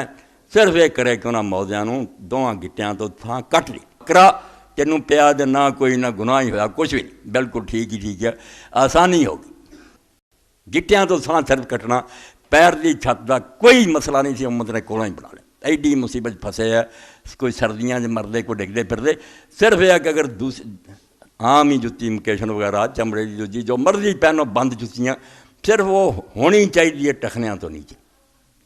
صرف یہ کرے کہ انہاں موزیاں دونوں گٹیاں تو تھاں کٹ لی کرا تینوں پیا دے نہ کوئی نہ گناہ ہی ہوا کچھ بھی نہیں بالکل ٹھیک ہی ٹھیک ہے آسانی ہوگی. گٹیاں تو تھاں صرف کٹنا پیر دی چھت دا کوئی مسئلہ نہیں سی امت نے کولوں ہی بنا لیا. ایڈی مصیبت پھسے ہے کوئی سردیاں مردے کو ڈگدے پھردے صرف یہ کہ اگر عام ہی جتی مکیشن وغیرہ چمڑے کی جتی جو مرضی پہنو بند جتیاں صرف وہ ہونی چاہیے ٹخنیاں تو نیچے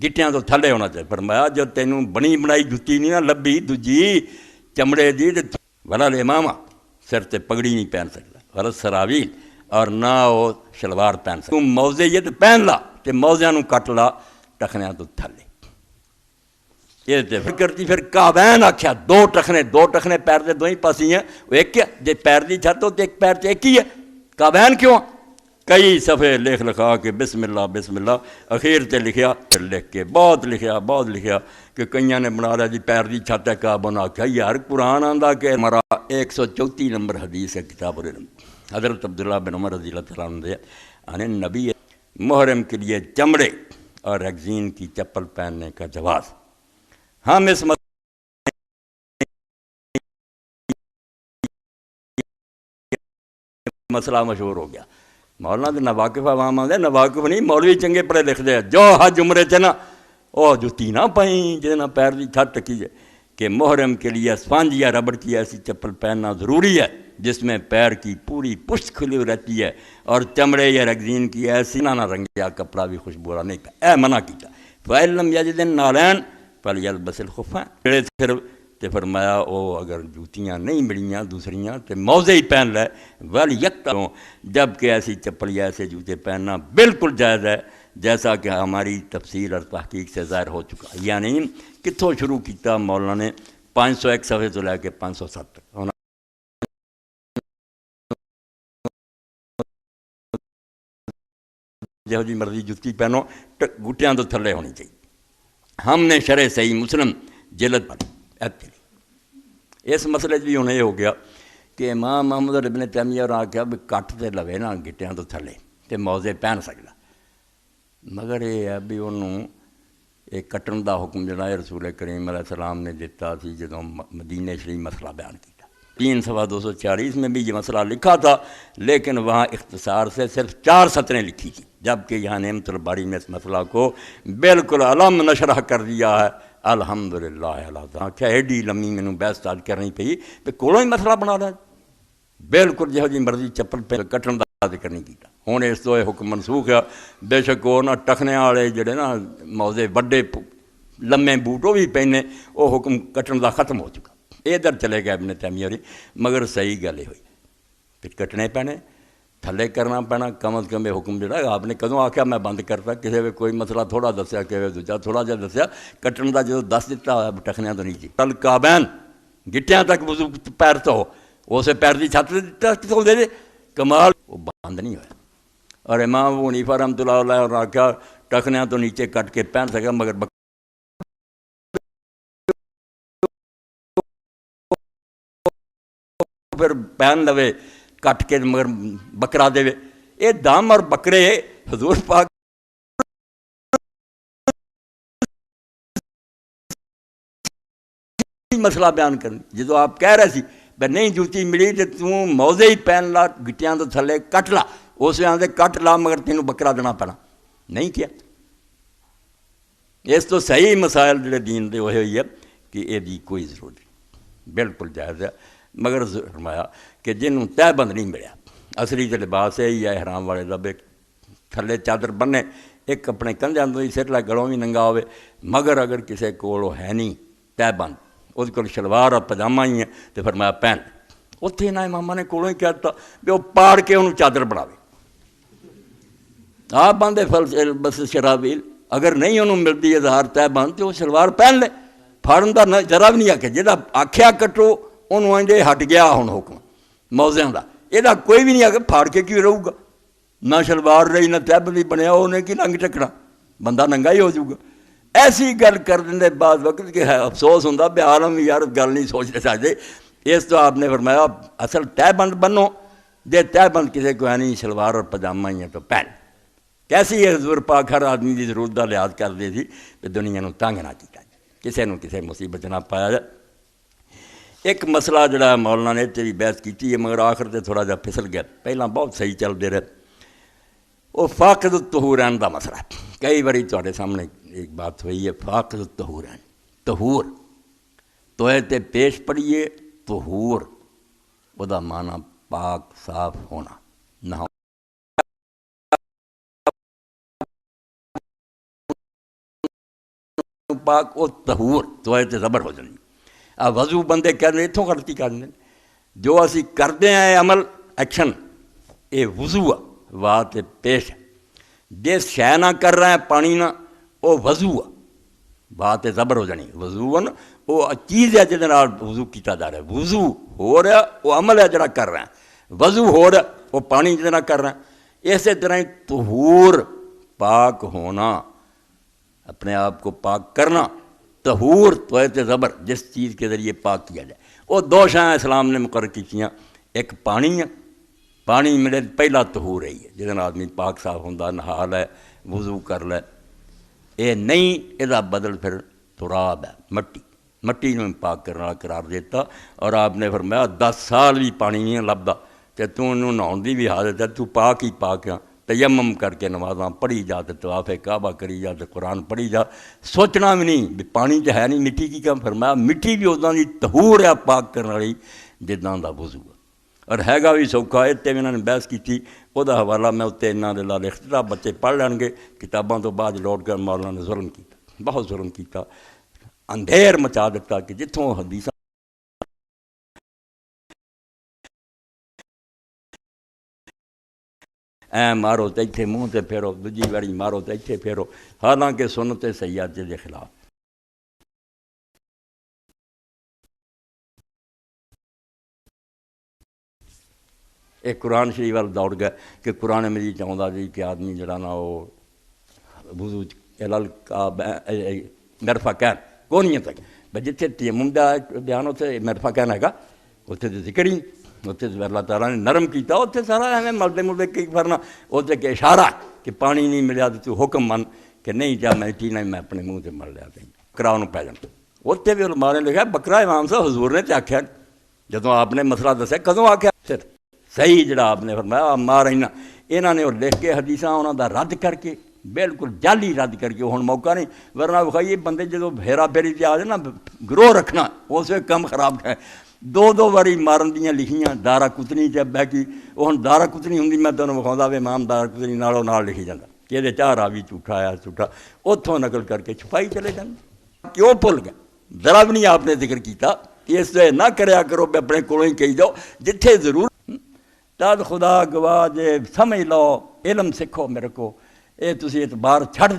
گٹیاں تو تھلے ہونا چاہیے. فرمایا جو تینوں بنی بنائی جتی نہیں نہ لبھی دوجی چمڑے دی ولا امامہ سر تے پگڑی نہیں پہن سکتا ولا سراویل اور نہ وہ شلوار پہن سکتا. موزے یہ تو پہن لا کہ موزیاں کٹ لا ٹخنیاں تو تھلے. یہ تے فکر تھی پھر کعبین آکھیا دو ٹخنے پیر دے دوئی پاسی ہیں وہ ایک کیا جے پیر دی چھت ہو تو ایک پیر تے ایک ہی ہے کعبین کیوں کئی صفحے لکھ لکھا کہ بسم اللہ اخیر تے لکھیا پھر لکھ کے بہت لکھیا کہ کئیاں نے بنا لیا جی پیر دی چھت ہے کعبہ نے آکھیا یار قرآن آندا کہ ہمارا 134 نمبر حدیث ہے کتاب العلم حضرت عبداللہ بن عمر رضی اللہ تعالیٰ عنہ دے یعنی نبی محرم کے لیے چمڑے اور ریگزین کی چپل پہننے کا جواز ہم اس مسئلہ مشہور ہو گیا مولانا تو نواقف عوام آتے نواقف نہیں مولوی چنگے پڑھے لکھ دے جو حج عمرے چ نا وہ جتی نہ پائیں جے نہ پیر دی چھت ٹکی ہے کہ محرم کے لیے اسفنج یا ربڑ کی ایسی چپل پہننا ضروری ہے جس میں پیر کی پوری پشت کھلی رہتی ہے اور چمڑے یا ریگزین کی ایسی نہ رنگیا کپڑا بھی خوشبو نہیں اے منع کیتا فَإِن لَّمْ يَجِدْ النَّعْلَيْنِ فَلْيَلْبَسِ الْخُفَّيْنِ تے فرمایا او اگر جوتیاں نہیں ملیاں دوسریاں تے موزے ہی پہن لے وَلْيَقْطَعْ جب کہ ایسی چپل یا ایسے جوتے پہننا بالکل جائز ہے جیسا کہ ہماری تفسیر اور تحقیق سے ظاہر ہو چکا یعنی کتوں شروع کیتا مولانا نے 501 صفحے تو لے کے 507 تک جو جی مرضی جوتی پہنو گھٹیاں تو تھلے ہونی چاہیے ہم نے شرح صحیح مسلم جلد پر اس مسئلے بھی انہیں یہ ہو گیا کہ امام محمد ابن تیمیہ اور آکھیا بھی کٹ تے لوے نا گٹیاں تو تھلے تے موزے پہن سکدا مگر یہ ہے بھی انہوں ایک کٹن دا حکم جڑا ہے رسول کریم علیہ السلام نے دیتا سی جدوں مدینہ شریف مسئلہ بیان کیا 3 صفحہ 246 میں بھی یہ مسئلہ لکھا تھا لیکن وہاں اختصار سے صرف 4 سطریں لکھی تھیں جبکہ یہاں نعمت الباری میں اس مسئلہ کو بالکل علم نشرح کر دیا ہے الحمدللہ اللہ کیا ایڈی لمبی میں بحث آج کرنی پئی پہ کولوں ہی مسئلہ بنا رہا ہے بالکل جہو جی مرضی چپل پہ کٹن دا ذکر نہیں کیتا ہوں اس تو یہ حکم منسوخ ہے بے شک وہ نہ ٹکنے والے جڑے نا موزے وڈے لمے بوٹ وہ بھی پہنے وہ حکم کٹن دا ختم ہو چکا ادھر چلے گئے ابن تیمیہ مگر صحیح گل ہوئی پھر کٹنے پینے تھلے کرنا پینا کم از کم یہ حکم جڑا آپ نے کدوں آخیا میں بند کرتا کسی بھی کوئی مسئلہ تھوڑا دسیا کہ دوجا تھوڑا جہا دسیا کٹن کا جو دس دیتا ہوا ٹخنیاں تو نہیں جی کل کعبین گٹیاں تک وضو پیر تو ہو اسے پیر کی چھت دیتا کتوں دے کمال وہ بند نہیں ہوا اور امام حنیفہ رحمۃ اللہ علیہ اور آخیا ٹخنیاں تو نیچے کٹ کے پہن سکا مگر پھر پہن لوے کٹ کے مگر بکرا دے یہ دم اور بکرے حضور پاک مسئلہ بیان کریں جدو آپ کہہ رہے سی بھائی نہیں جوتی ملی تو توں موزے ہی پہن لا گٹیاں تو تھلے کٹ لا اس آدھے کٹ لا مگر تینوں بکرا دینا پینا نہیں کیا اس تو صحیح مسائل جڑے دین دے ہوئے ہوئی ہے کہ یہ بھی کوئی ضرورت نہیں بالکل جائز ہے مگر فرمایا کہ جنہوں تہ بند نہیں ملیا اصلی جو لباس ہے یا احرام والے لبے تھلے چادر بننے ایک اپنے کندھیاں تو ہی سر لا گلوں بھی ننگا ہوئے مگر اگر کسی کو ہے نہیں تہ بند اس کو شلوار اور پجامہ ہی ہے تو فرمایا پہن اتنے نہ امامہ نے کولوں ہی کہتا بھی وہ پاڑ کے انہوں چادر بناوے آپ باندھے فل بس شرابیل اگر نہیں انہوں ملتی اظہار تہ بند تو وہ شلوار پہن لے پھاڑن کا ذرا بھی نہیں آکھے جہاں آکھیا کٹو انہوں آئندے ہٹ گیا ہوں حکم موزیاں دا یہ کوئی بھی نہیں آ کے پھاڑ کے کیوں رہے گا نہ شلوار رہی نہ تہ بندی بنیا انہیں کی ننگ ٹکنا بندہ ننگا ہی ہو جائے گا ایسی گل کر دیں بعض وقت کہ افسوس ہوتا بھی عالم یار گل نہیں سوچنے چاہتے اس تو آپ نے فرمایا اصل تہ بند بنو جے تہ بند کسی کو ہے نہیں شلوار اور پجامہ ہی ہے تو پہن کیسی ہے حضور پاک ہر آدمی کی ضرورت کا لحاظ کرتے تھی کہ دنیا نو تنگ نہ کیا جائے کسی نو کسی مصیبت نہ پایا جائے ایک مسئلہ جڑا مولانا نے تیری بحث کی ہے مگر آخر تے تھوڑا جا پھسل گیا پہلا بہت صحیح چلتے رہے وہ فاقد الطہورین دا مسئلہ کئی باری تھوڑے سامنے ایک بات ہوئی ہے فاقد الطہورین طہور توئے تے پیش پڑیے طہور وہ دا معنی پاک صاف ہونا نہ پاک وہ طہور توئے تے زبر ہو جانی وضو بندے کہنے اتوں غلطی کرنے جو اسی کرتے ہیں عمل ایکشن یہ وضو ہے واہ تے پیش ہے جس شے نہ کر رہے ہیں پانی نہ وہ وضو ہے بات زبر ہو جانی وضو وہ چیز ہے جہد وضو کیتا جا رہا ہے، وضو ہو رہا وہ عمل ہے جڑا کر رہا ہے، وضو ہو رہا وہ پانی جہاں کر رہا ہے۔ اسی طرح ہی طہور پاک ہونا، اپنے آپ کو پاک کرنا، طہور تو زبر جس چیز کے ذریعے پاک کیا جائے، وہ دو شاہیں اسلام نے مقرر کی، ایک پانی ہے، پانی میرے پہلا طہور ہے جہاں آدمی پاک صاف ہوتا، نہا لے، وضو کر لے۔ یہ نہیں یہ بدل پھر تراب ہے، مٹی، مٹی نے پاک کرنے والا قرار دیتا، اور آپ نے فرمایا 10 سال بھی پانی نہیں لبدا کہ تو انہوں نہاؤن دی بھی حاجت ہے، تو پاک ہی پاک ہے، تیمم کر کے نمازاں پڑھی جا، تو طواف کعبہ کری جا، تو قرآن پڑھی جا، سوچنا بھی نہیں بھی پانی تو ہے نہیں، مٹی کی کم، فرمایا مٹی بھی اُداں دی طہور ہے پاک کرنے والی جداں دا وضو ہے، اور ہے گا بھی سوکھا۔ اتنے بھی انہوں نے بحث کی تھی، وہ حوالہ میں اتنے انہوں نے لال اختلاف بچے پڑھ لین گے، کتاباں تو بعد لوٹ کر مولانا نے ظلم کیتا، بہت ظلم کیتا، اندھیر مچا دیتا کہ جتوں حدیث مارو تو اتنے منہ تے پھیرو، دوجی واری مارو تو اتنے پھیرو، حالانکہ سنت سیاد کے خلاف۔ ایک قرآن شریف وال دوڑ گیا کہ قرآن مجید چاہتا جی کہ آدمی جڑا نا وہ وضو مرفقین کونیاں تک بھائی جتنے تیمم دا بیان اتنے مرفقین ہے گا، اتنے تو ذکر ہی، اتنے اللہ تعالیٰ نے نرم کیتا، اتنے سارا ایویں ملتے ملتے کئی فرنا، اتنے کہ اشارہ کہ پانی نہیں ملیا تو حکم من کہ نہیں جا میں ٹینا میں اپنے منہ سے مل لیا بکرا انہوں پی جانا۔ اتنے بھی علماء نے لکھا بکرا امام صاحب حضور نے تو آخیا جدوں آپ نے مسئلہ دسیا کدوں آخیا، پھر صحیح جڑا آپ نے فرمایا مار رہنا، یہاں نے وہ لکھ کے حدیثاں انہوں دا رد کر کے بالکل جعلی رد کر کے، ہن موقع نہیں ورنہ بخائیے بندے جدوں ہیرا پھیری سے آ جائے نا گروہ رکھنا اس وقت کم خراب ہے۔ دو باری مارن دیاں لکھیاں دارا کتنی چ بہ کی، وہ ہن دارا کتنی ہوں میں تمہیں وکھاؤں بھی امام دارا کتنی نالوں نال لکھی جاتا کہ یہ چاہ راوی جھوٹا آیا جھوٹا، اتوں نقل کر کے چھپائی چلے جاتے۔ کیوں بھول گئے؟ ذرا بھی نہیں آپ نے ذکر کیتا، اس سے نہ کریا کرو بھی اپنے کولوں ہی کہی جاؤ جتھے ضرور تد خدا گواہ جے سمجھ لو علم سکھو میرے کو، یہ تسی اعتبار چھڑ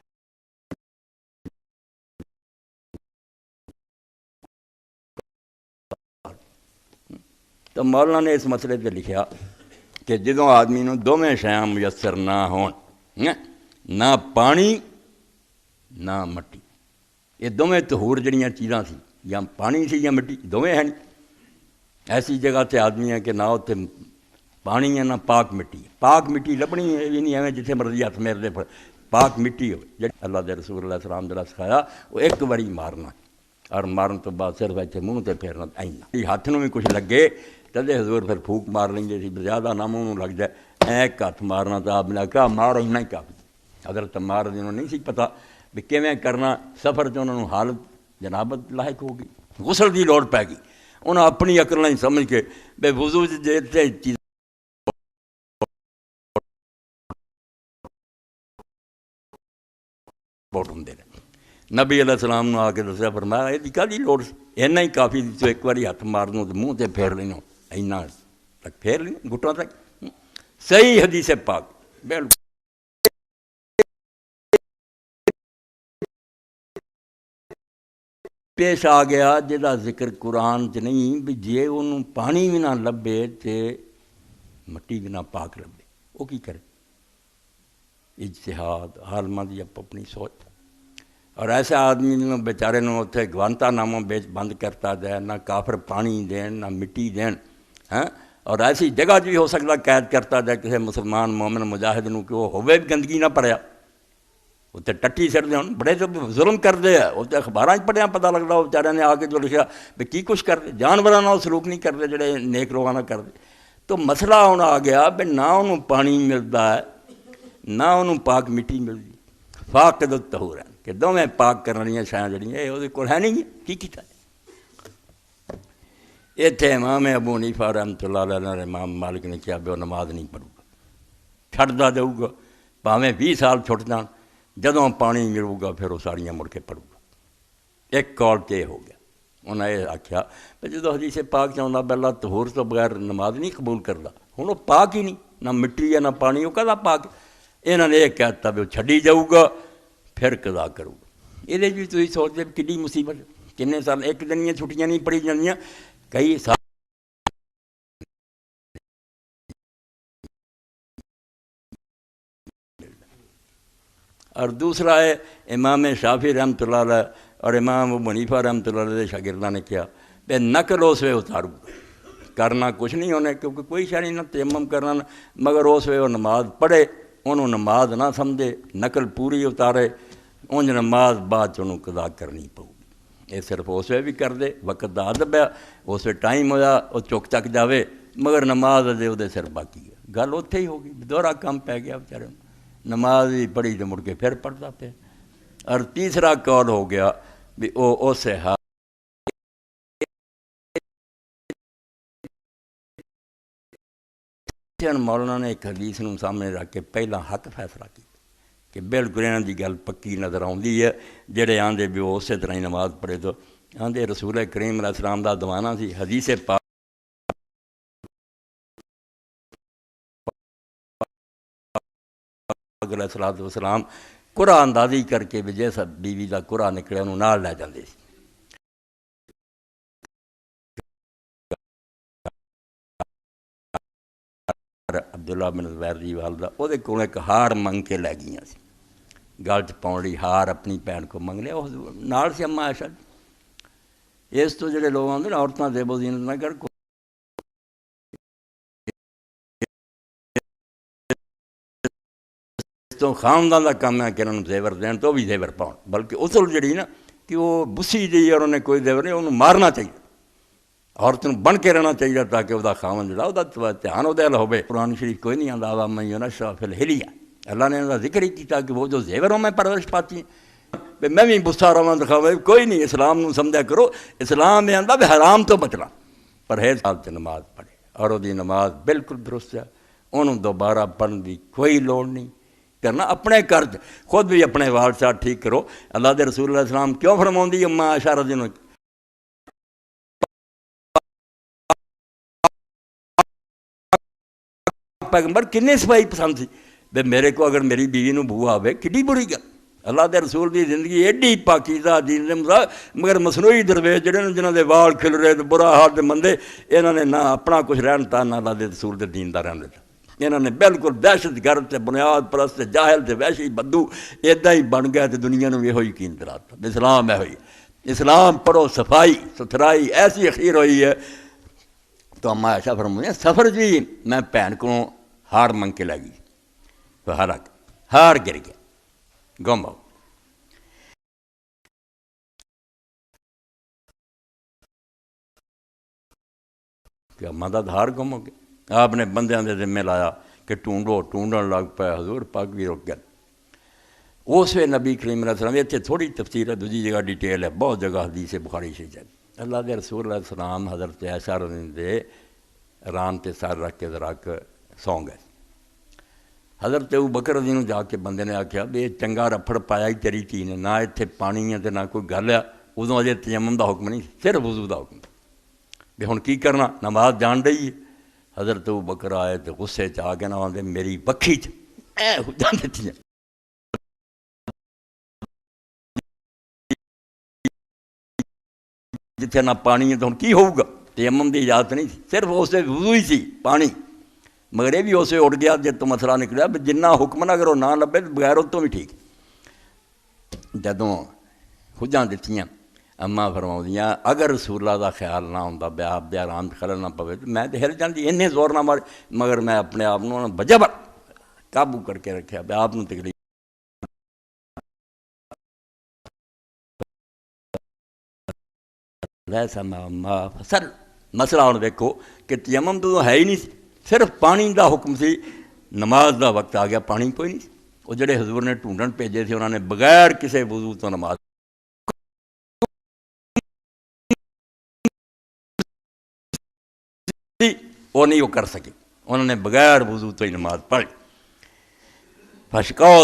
تو مولانا نے اس مسئلے پہ لکھا کہ جدوں آدمی نوں دوویں شیاں میسر نہ ہون، نہ پانی نہ مٹی، یہ دونیں طہور جڑیاں چیزاں سی، یا پانی سی یا مٹی، دونیں ہیں نہیں۔ ایسی جگہ تے آدمی ہے کہ نہ اتنے پانی ہے نہ پاک مٹی ہے، پاک مٹی لبنی ہے بھی نہیں ایویں جتنے مرضی ہاتھ میرے دے پاک مٹی ہو جی اللہ دے رسول اللہ السلام جڑا سکھایا وہ ایک باری مارنا، اور مارن تو بعد صرف اتنے منہ تے پھیرنا، ہاتھ نوں بھی کچھ لگے تدے حضور پھر پھوک مار لیں گے، زیادہ نہ منہ لگ جائے ایک ہاتھ مارنا، تو آپ نے کہا مارو ہی نہیں کافی۔ حضرت عمار جنہوں نہیں سی پتا بھی کیویں کرنا، سفر چ انہوں حالت جنابت لاحق ہو گئی، غسل کی لوڑ پی گئی، انہوں اپنی عقل نہیں سمجھ کے بے وضو چیز بوٹ ہوں نبی علیہ السلام نے آ کے دسیا فرمایا یہ کہی لوڑ اینا ہی کافی تو ایک باری ہاتھ مار دوں تو منہ تے پھیر لینا، اینا تک پھیر لینا گھٹوں تک۔ صحیح حدیث پاک بالکل پیش آ گیا جہاں ذکر قرآن چ نہیں بھی جے انہوں پانی بھی نہ لبے تے مٹی بھی نہ پاک لبے وہ کی کرے؟ اجتہاد عالماں دی اپنی سوچ، اور ایسے آدمی بیچارے نوں اتنے گوانتا ناموں بیچ بند کرتا جائے، نہ کافر پانی دین نہ مٹی دین، ہاں اور ایسی جگہ بھی ہو سکتا قید کرتا جائے کسی مسلمان مومن مجاہد نوں کہ وہ ہوئے بھی گندگی نہ پڑیا، اتنے ٹٹی سر دے بڑے تو ظلم کرتے ہیں، اتنے اخبار پڑھیا پتا لگتا وہ بیچارے نے آ کے جو لکھا بھی کی کچھ کرتے، جانوراں نال سلوک نہیں کرتے جڑے نیک لوگاں نال کرتے۔ تو مسئلہ ہن آ گیا بھی نہ انہوں پانی ملتا ہے نہ انہوں پاک مٹی ملتی، فاقد الطہور ہے کہ دونیں پاک کرنے والی شیاں جڑیاں یہ وہ کول ہے نہیں، کی کیتا ہے؟ اتنے امام ابو حنیفہ رحمۃ اللہ علیہ نے امام مالک نے کیا بھی وہ نماز نہیں پڑھوں گا، چھڑدا دوں گا بھاویں 20 سال چھٹ جان، جدوں پانی ملو گا پھر وہ ساریاں مڑ کے پڑھوں گا۔ ایک کال تے ہو گیا، انہیں یہ آخیا بھی جدو حدیث پاک چاہتا بھی اللہ طہور تو بغیر نماز نہیں قبول کرتا، ہوں وہ پاک ہی نہیں، نہ مٹی ہے نہ پانی، وہ کہدا پاک؟ انہوں نے یہ کہتا بھی وہ چھڈی جاؤ گا پھر قضا کروں گا۔ یہ بھی تھی سوچتے کتنی مصیبت، کنے سال ایک دن دیا چھٹیاں نہیں پڑھی جانیاں، کئی سال اور دوسرا ہے امام شافعی رحمۃ اللہ علیہ اور امام ابو حنیفہ رحمۃ اللہ علیہ شاگرداں نے کیا بے نقل اس وے اتارو کرنا کچھ نہیں ہونے، کیونکہ کوئی شے نہیں نہ تیمم کرنا، مگر اس وے وہ نماز پڑھے انہوں نماز نہ سمجھے، نقل پوری اتارے، انج نماز بعد چ قضا کرنی پو گی۔ یہ صرف اس وے بھی کر دے، وقت دا ادب ہے، اس وے ٹائم ہویا وہ چک چک جاوے، مگر نماز دے وہ سر باقی ہے، گل اتھے ہی ہوگی، دوہرا کام پی گیا بیچارے، نماز ہی پڑھی تو مڑ کے پھر پڑھتا پیا۔ اور تیسرا قول ہو گیا بھی وہ اس مولانا نے ایک حدیث نو سامنے رکھ کے پہلا حق فیصلہ کیا کہ بالکل انہاں دی گل پکی نظر آتی ہے، جڑے آندے بھی وہ اسی طرح ہی نماز پڑھے تو آندے رسول کریم علیہ السلام دا دیوانہ سی، حدیث پاک علیہ الصلوۃ والسلام قرآن اندازی کر کے بھی جیسا بیوی دا قرآن نکلے انہوں نال لے جاندے سی۔ عبداللہ بن زبیر دی والدہ وہ کول ایک ہار منگ کے لے گئیاں سی، گل چ پاؤن لئی ہار اپنی بھین کو منگ لیا، نال سی اما عائشہ۔ اس تو جڑے لوگ آتے نا عورتاں زیب و زینت نہ کر، تو خاندان کا کام ہے کہ انہوں زیور دین تو بھی زیور پاؤ، بلکہ اصل جڑی نا کہ وہ بسی جی اور انہیں کوئی زیور نہیں، انہوں مارنا چاہیے، عورت بن کے رہنا چاہیے تاکہ وہ خاون جڑا وہ دھیان وہ ہوے۔ قرآن شریف کوئی نہیں آتا من ینشأ فی الحلیہ، اللہ نے انہوں ذکر ہی کیا کہ وہ جو زیوروں میں پرورش پاتی ہیں، میں بھی بسا رہا دکھاوا کوئی نہیں، اسلام نو سمجھا کرو، اسلام یہ آتا بھی حرام تو بچنا، پرہیز حالت نماز پڑھے اور وہ نماز بالکل درست ہے، انہوں دوبارہ پڑھنے کی کوئی لوڑ نہیں کرنا، اپنے قرض خود بھی اپنے وال شاٹ ٹھیک کرو۔ اللہ دے رسول علیہ السلام کیوں فرماؤندی اما عائشہ رضی اللہ عنہا پیغمبر کنے صفائی پسند سی بے میرے کو اگر میری بیوی نو بو آوے کڈی بری گل، اللہ دے رسول دی زندگی ایڈی پاکیزہ دین دے مگر مصنوعی درویش جڑے جنہاں دے وال کھل رہے تے برا حال تے مندے، انہاں نے نہ اپنا کچھ رہن تا نہ اللہ دے رسول دے دین دا رہن دیتا، انہاں نے بالکل دہشت گرد تے بنیاد پرست تے جاہل تے وحشی بدو ایداں ہی بن گیا تے دنیا نو یہو یقین دلاتا۔ اسلام ہے ہوئی، اسلام پڑھو، صفائی ستھرائی ایسی اخیر ہوئی ہے۔ تو اما عائشہ فرمایا سفر جی میں بھین کو ہار منگ کے لے گئی، تو ہار گر گیا، گم ہو کہ اما دا ہار گم ہو گیا۔ آپ نے بندیاں دے ذمہ لایا کہ ڈھونڈو، ڈھونڈن لگ پایا، حضور پاک بھی رک گئے۔ اس وے نبی کریم علیہ السلام، اتنے تھوڑی تفسیر ہے، دوسری جگہ ڈیٹیل ہے، بہت جگہ حدیث بخاری شریف ہے۔ اللہ دے رسول علیہ السلام حضرت عائشہ رضی اللہ عنہا دے ران تے سر رکھ کے ذرا سو گئے۔ حضرت ابو بکر رضی اللہ عنہ جا کے بندے نے آکھیا بے چنگا رفڑ پایا ہی تیری تھی نے، نہ اتنے پانی ہے تے نہ کوئی گل ہے، ادوں اجے تیمم دا حکم نہیں، صرف وضو دا حکم بھی ہن کی کرنا، نماز جان رہی ہے۔ حضرت ابو بکر آئے تے غصے چ آ کے نہ آندے میری بکھی چ اے جان دتی جتھے نہ پانی ہے تو ہن کی ہوگا، تیمم دی اجازت نہیں تھی، صرف اس سے وضو ہی سی پانی، مگر یہ بھی اسے اٹھ گیا جب تو مسئلہ نکلیا جنہ حکم نہ اگر وہ نہ لبے تو بغیر تو بھی ٹھیک۔ جدوں خجاں دتیاں اما فرماؤندیاں اگر رسول اللہ دا خیال نہ ہوندا بے آپ دے آرام خلل نہ پوے تو میں تے ہل جاندی، انہیں زور نہ مارے، مگر میں اپنے آپ نو بجبر قابو کر کے رکھیا بے آپ نو تکلیف ویسا ما فصل۔ مسئلہ ہن دیکھو کہ تیمم تو ہے ہی نہیں، صرف پانی دا حکم سی، نماز دا وقت آ گیا پانی کوئی نہیں، وہ جڑے حضور نے ڈھونڈن بھیجے تھے انہوں نے بغیر کسی وضو تو نماز وہ نہیں وہ کر سکے، انہوں نے بغیر وضو تو ہی نماز پڑھی۔ فشکاؤ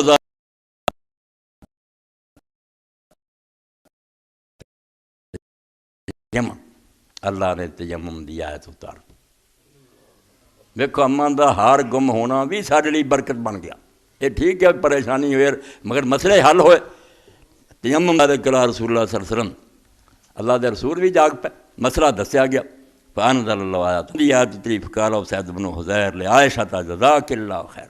اللہ نے تیمم دی آیت اتار، دیکھو اماں دا ہار گم ہونا بھی سارے لیے برکت بن گیا۔ یہ ٹھیک ہے پریشانی ہوئے مگر مسئلے حل ہوئے، تیمم دا کلا رسول اللہ صلی اللہ علیہ وسلم اللہ دے رسول بھی جاگ پہ مسئلہ دسیا گیا فانزل اللہ آیات دی آیت تری فقال اسید بن حضیر لے عائشہ تا جزاک اللہ خیر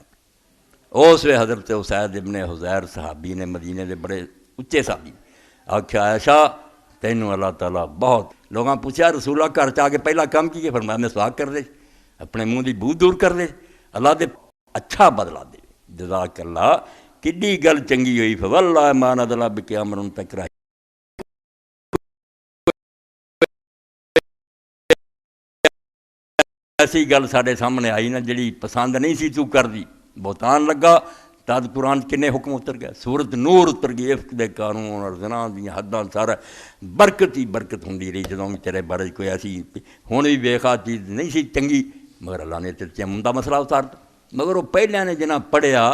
اس وے حضرت اسید ابن حضیر صحابی نے مدینے دے بڑے اچے صحابی آکھیا عائشہ تینوں اللہ تعالیٰ بہت لوگاں پوچھا رسول اللہ گھر چاہ کے پہلا کام کی فرمایا مسواک کر دے اپنے منہ دی بو دور کر دے اللہ دے اچھا بدلا دے جزاک اللہ کڈی گل چنگی ہوئی فواللہ ما نزل بک امر تکرہ ایسی گل ساڈے سامنے آئی نا جڑی پسند نہیں سی تو کر دی بہتان لگا تد قرآن کنے حکم اتر گیا سورت نور اتر گئی عفق دے قانون اور زنا دی حداں سارا برکت ہی برکت ہوندی رہی جدوں بھی تیرے بارے کوئی ایسی ہن بھی ویکھا چیز نہیں سی چنگی مگر اللہ نے تے تیمم دا مسئلہ اتارتا مگر وہ پہلے نے جنہاں پڑھیا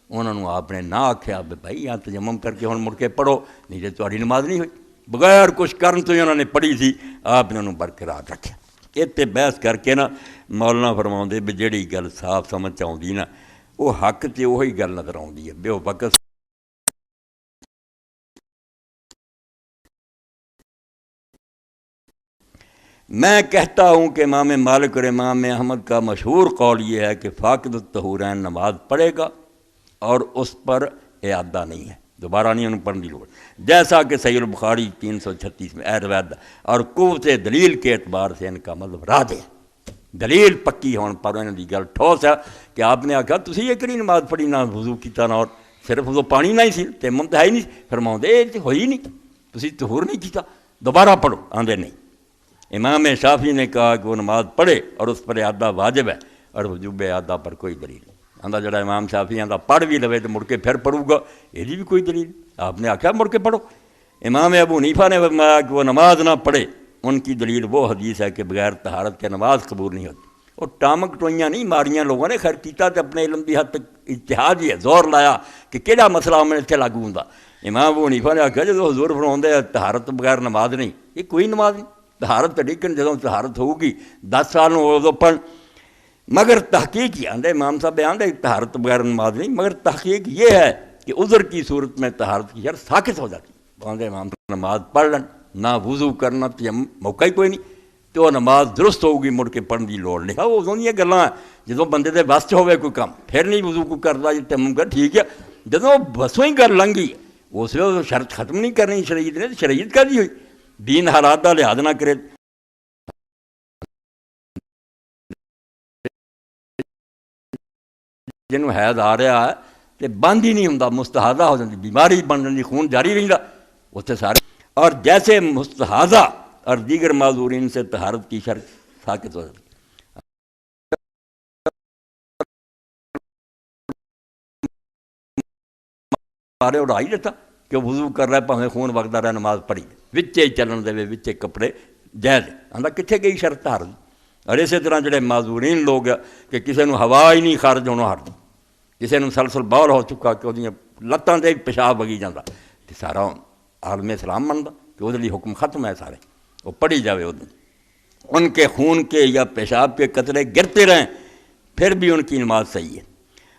انہوں نے آپ نے نہ آکھیا بھائی یہاں تیمم کر کے ہن مڑ کے پڑھو نہیں تے تہاڈی نماز نہیں ہوئی بغیر کچھ کرن تو انہوں نے پڑھی سی آپ نے انہوں برقرار رکھیا اتنے بحث کر کے نا مولانا فرماؤندے بھی جہڑی گل صاف سمجھ آؤندی نا وہ حق تے وہی گل نظر آؤندی ہے بے وقت میں کہتا ہوں کہ امام مالک اور امام احمد کا مشہور قول یہ ہے کہ فاقد الطہورین نماز پڑھے گا اور اس پر اعادہ نہیں ہے دوبارہ نہیں انہوں پڑھنے کی لوڑ جیسا کہ صحیح البخاری 336 میں روایت اور قوت دلیل کے اعتبار سے ان کا مطلب راجح ہے دلیل پکی ہون پر انہوں کی گل ٹھوس ہے کہ آپ نے آکھا تسی ایک نہیں نماز پڑھی نہ وضو کیتا نہ اور صرف وہ پانی نہ ہی سی تیمم تو ہے ہی نہیں فرماؤندے یہ ہوئی نہیں تسی طہور نہیں کیتا دوبارہ پڑھو آندے نہیں امام شافعی نے کہا کہ وہ نماز پڑھے اور اس پر اعادہ واجب ہے اور وجوب اعادہ پر کوئی دلیل نہیں آندہ جڑا امام شافعی آندہ پڑھ بھی لوے تو مڑ کے پھر پڑھوں گا یہ بھی کوئی دلیل آپ نے آکھا مڑ کے پڑھو امام ابو حنیفہ نے فرمایا کہ وہ نماز نہ پڑھے ان کی دلیل وہ حدیث ہے کہ بغیر طہارت کے نماز قبول نہیں ہوتی اور ٹامک ٹوئیاں نہیں ماریاں لوگوں نے خیر کیتا تو اپنے علم دی حد تک اجتہاد ہی ہے زور لایا کہ کیڑا مسئلہ ہمیں اتنے لاگو ہوں امام ابو حنیفہ نے آکھا جب حضور فرماؤندے طہارت بغیر نماز نہیں یہ کوئی نماز نہیں طہارت ٹھیکن جدوں طہارت ہوگی 10 سال ادو پڑھ مگر تحقیق یہ آندے امام صاحب آندے طہارت بغیر نماز نہیں مگر تحقیق یہ ہے کہ عذر کی صورت میں طہارت کی شرط ساقط ہو جاتی آندے امام نماز پڑھ لن نہ وضو کرنا تو موقع ہی کوئی نہیں تو وہ نماز درست ہوگی مڑ کے پڑھنے کی لوڑ نہیں وہ ادوں دیا گلاں جدوں بندے دے بس چ ہوئے کوئی کام پھر نہیں وضو کو کرتا جی تیمم کر ٹھیک ہے جدوں بسوں ہی گل لنگھی اس وقت شرط ختم نہیں کرنی شریعت نے شریعت کا دی ہوئی دین حالات کا لحاظ نہ کرے جنوں حیض آ رہا ہے تو بند ہی نہیں ہوں مستحاضہ ہو جاتی بیماری بن جاتی خون جاری رہتا اتنے سارے اور جیسے مستحاضہ اور دیگر معذورین سے طہارت کی شرط ساقط ہو جاتی سارے اڑائی دیتا کہ وضو کر رہا ہے پاویں خون وگدا رہا نماز پڑھی وچے چلن دے وچے کپڑے جائز آندا کتنے گئی شرط طہارت اور اسی طرح جڑے معذورین لوگ کہ کسی نو ہوا ہی نہیں خارج ہونا ہٹ کسی نو مسلسل بول ہو چکا کہ وہ لتاں تے پیشاب وگی جاتا تو سارا عالم اسلام منتا کہ وہ حکم ختم ہے سارے وہ پڑھی جاوے ان کے خون کے یا پیشاب کے قطرے گرتے رہیں پھر بھی ان کی نماز صحیح ہے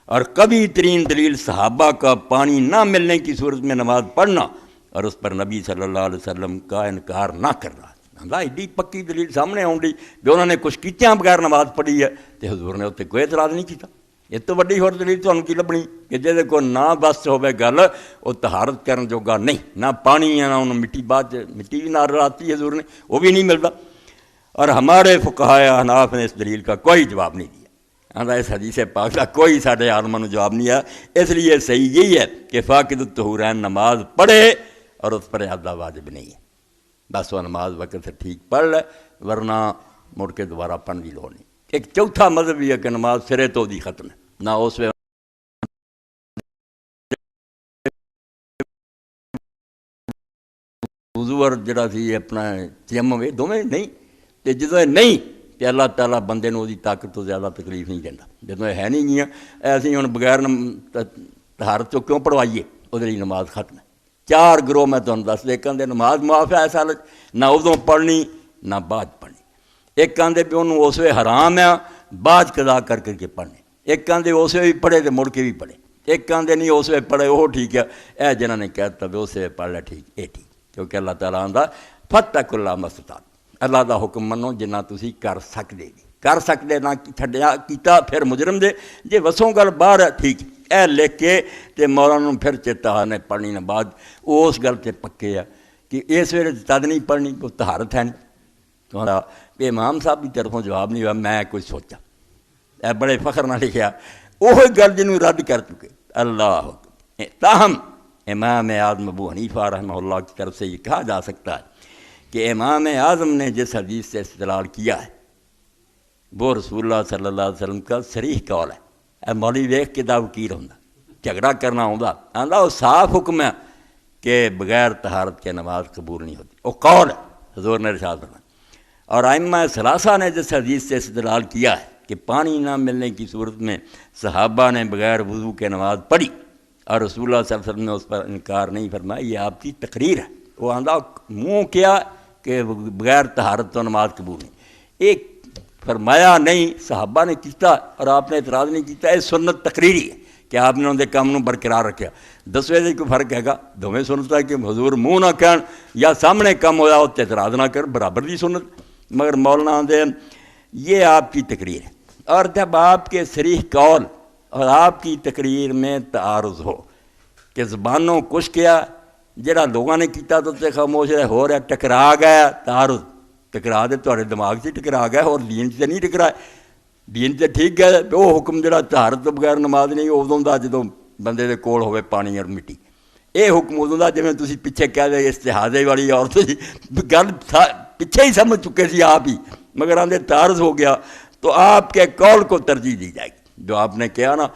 اور کبھی ترین دلیل صحابہ کا پانی نہ ملنے کی صورت میں نماز پڑھنا اور اس پر نبی صلی اللہ علیہ وسلم کا انکار نہ کرنا ایڈی پکی دلیل سامنے آؤں گی جو انہوں نے کچھ کیتیاں بغیر نماز پڑھی ہے تو حضور نے اتنے کوئی اعتراض نہیں کیتا اس تو وڈی ہور دلیل تمہیں کی لبنی کہ جہدے کو نہ بس ہوے گل وہ طہارت کرن جوگا نہیں نہ پانی ہے نہ انہوں مٹی بعد مٹی بھی نہ رلاتی حضور نے وہ بھی نہیں ملتا اور ہمارے فقہائے احناف نے اس دلیل کا کوئی جواب نہیں دیا آندا اس حدیث پاک کا کوئی سارے عالموں نے جواب نہیں ہے اس لیے صحیح یہی ہے کہ فاقد الطہورین نماز پڑھے اور اس پر اعادہ واجب نہیں ہے بس وہ نماز وقت سے ٹھیک پڑھ لے ورنہ مڑ کے دوبارہ پڑھنے کی لوڑ نہیں ایک چوتھا مذہب یہ ہے کہ نماز سرے تو دی ختم ہے نہ اس میں وضو اور جڑا سی اپنا تیمم یہ دونوں نہیں تو جدوں نہیں تو اللہ تعالیٰ بندے نو دی طاقت تو زیادہ تکلیف نہیں دینا جدوں ہے نہیں گیاں ایسی ہوں بغیر طہارت تو کیوں پڑھوائیے وہ نماز ختم ہے 4 گروہ میں تمہیں دس دے ایک آدھے نماز معاف ہے ایسا نہ ادوں پڑھنی نہ بعد پڑھنی ایک آدھے بھی انہوں اس وے حرام ہے بعد قضا کر کے پڑھنے ایک آدھے اس وے بھی پڑھے تو مڑ کے بھی پڑھے ایک آدھے نہیں اس وے پڑھے وہ ٹھیک ہے، اے جنہوں نے کہتا بھی اس وے پڑھ لے ٹھیک یہ ٹھیک، کیونکہ اللہ تعالیٰ آندا فتقوا اللہ ما استطعتم، اللہ دا حکم منو جنہ تسی کر سکتے جی، کر سکتے نہ چھڈیا کیتا پھر مجرم دے، جے وسوں گل باہر ہے ٹھیک، اے لکھ کے تے مولانا پھر چیتا نے پڑھنی نہ بعد اس گل تے پکے ہے کہ اس ویلے تد نہیں پڑھنی کوئی طہارت ہے نہیں، تو امام صاحب کی طرفوں جواب نہیں ہوا، میں کوئی سوچا اے بڑے فخر نہ لکھیا وہی گل جنوں رد کر چکے اللہ حکم۔ تاہم امام اعظم ابو حنیفہ رحمہ اللہ کی طرف سے یہ کہا جا سکتا ہے کہ امام اعظم نے جس حدیث سے استدلال کیا ہے وہ رسول اللہ صلی اللہ علیہ وسلم کا صریح قول ہے۔ اے مولوی ویخ کے دا وکیل ہوندا جھگڑا کرنا ہوندا آندا وہ صاف حکم ہے کہ بغیر طہارت کے نماز قبول نہیں ہوتی، وہ قول ہے حضور نے ارشاد فرمایا۔ اور ائمہ ثلاثہ نے جس حدیث سے استدلال کیا ہے کہ پانی نہ ملنے کی صورت میں صحابہ نے بغیر وضو کے نماز پڑھی اور رسول اللہ صلی اللہ علیہ وسلم نے اس پر انکار نہیں فرمایا، یہ آپ کی تقریر ہے۔ وہ آندہ منہ کیا کہ بغیر طہارت تو نماز قبول نہیں، ایک فرمایا نہیں صحابہ نے کیتا اور آپ نے اعتراض نہیں کیتا، یہ سنت تقریری ہے کہ آپ نے انہوں کام برقرار رکھا۔ دسویں سے کوئی فرق ہے گا، دونوں سنت ہے کہ حضور منہ نہ کہن یا سامنے کم ہویا اس اعتراض نہ کر، برابر دی سنت، مگر مولانا آندے یہ آپ کی تقریر ہے۔ اور جب آپ کے صریح قول اور آپ کی تقریر میں تعارض ہو کہ زبانوں کچھ کیا جڑا لوگوں نے کیتا تو تے خاموش رہے، ہو رہا ٹکرا گیا، تعارض ٹکرا دے تھوڑے دماغ سے ٹکرا گیا اور دین سے نہیں ٹکرا، دین سے ٹھیک گیا۔ وہ حکم جڑا طہارت تو بغیر نماز نہیں ادوں دا جدوں بندے دے کول ہوئے پانی اور مٹی، یہ حکم ادوں دا جویں تسی پیچھے کہہ دے استحاضے والی عورت گل پیچھے ہی سمجھ چکے سی آپ ہی، مگر آندے تعارض ہو گیا تو آپ کے قول کو ترجیح دی جائے گی۔ جو آپ نے کہا نا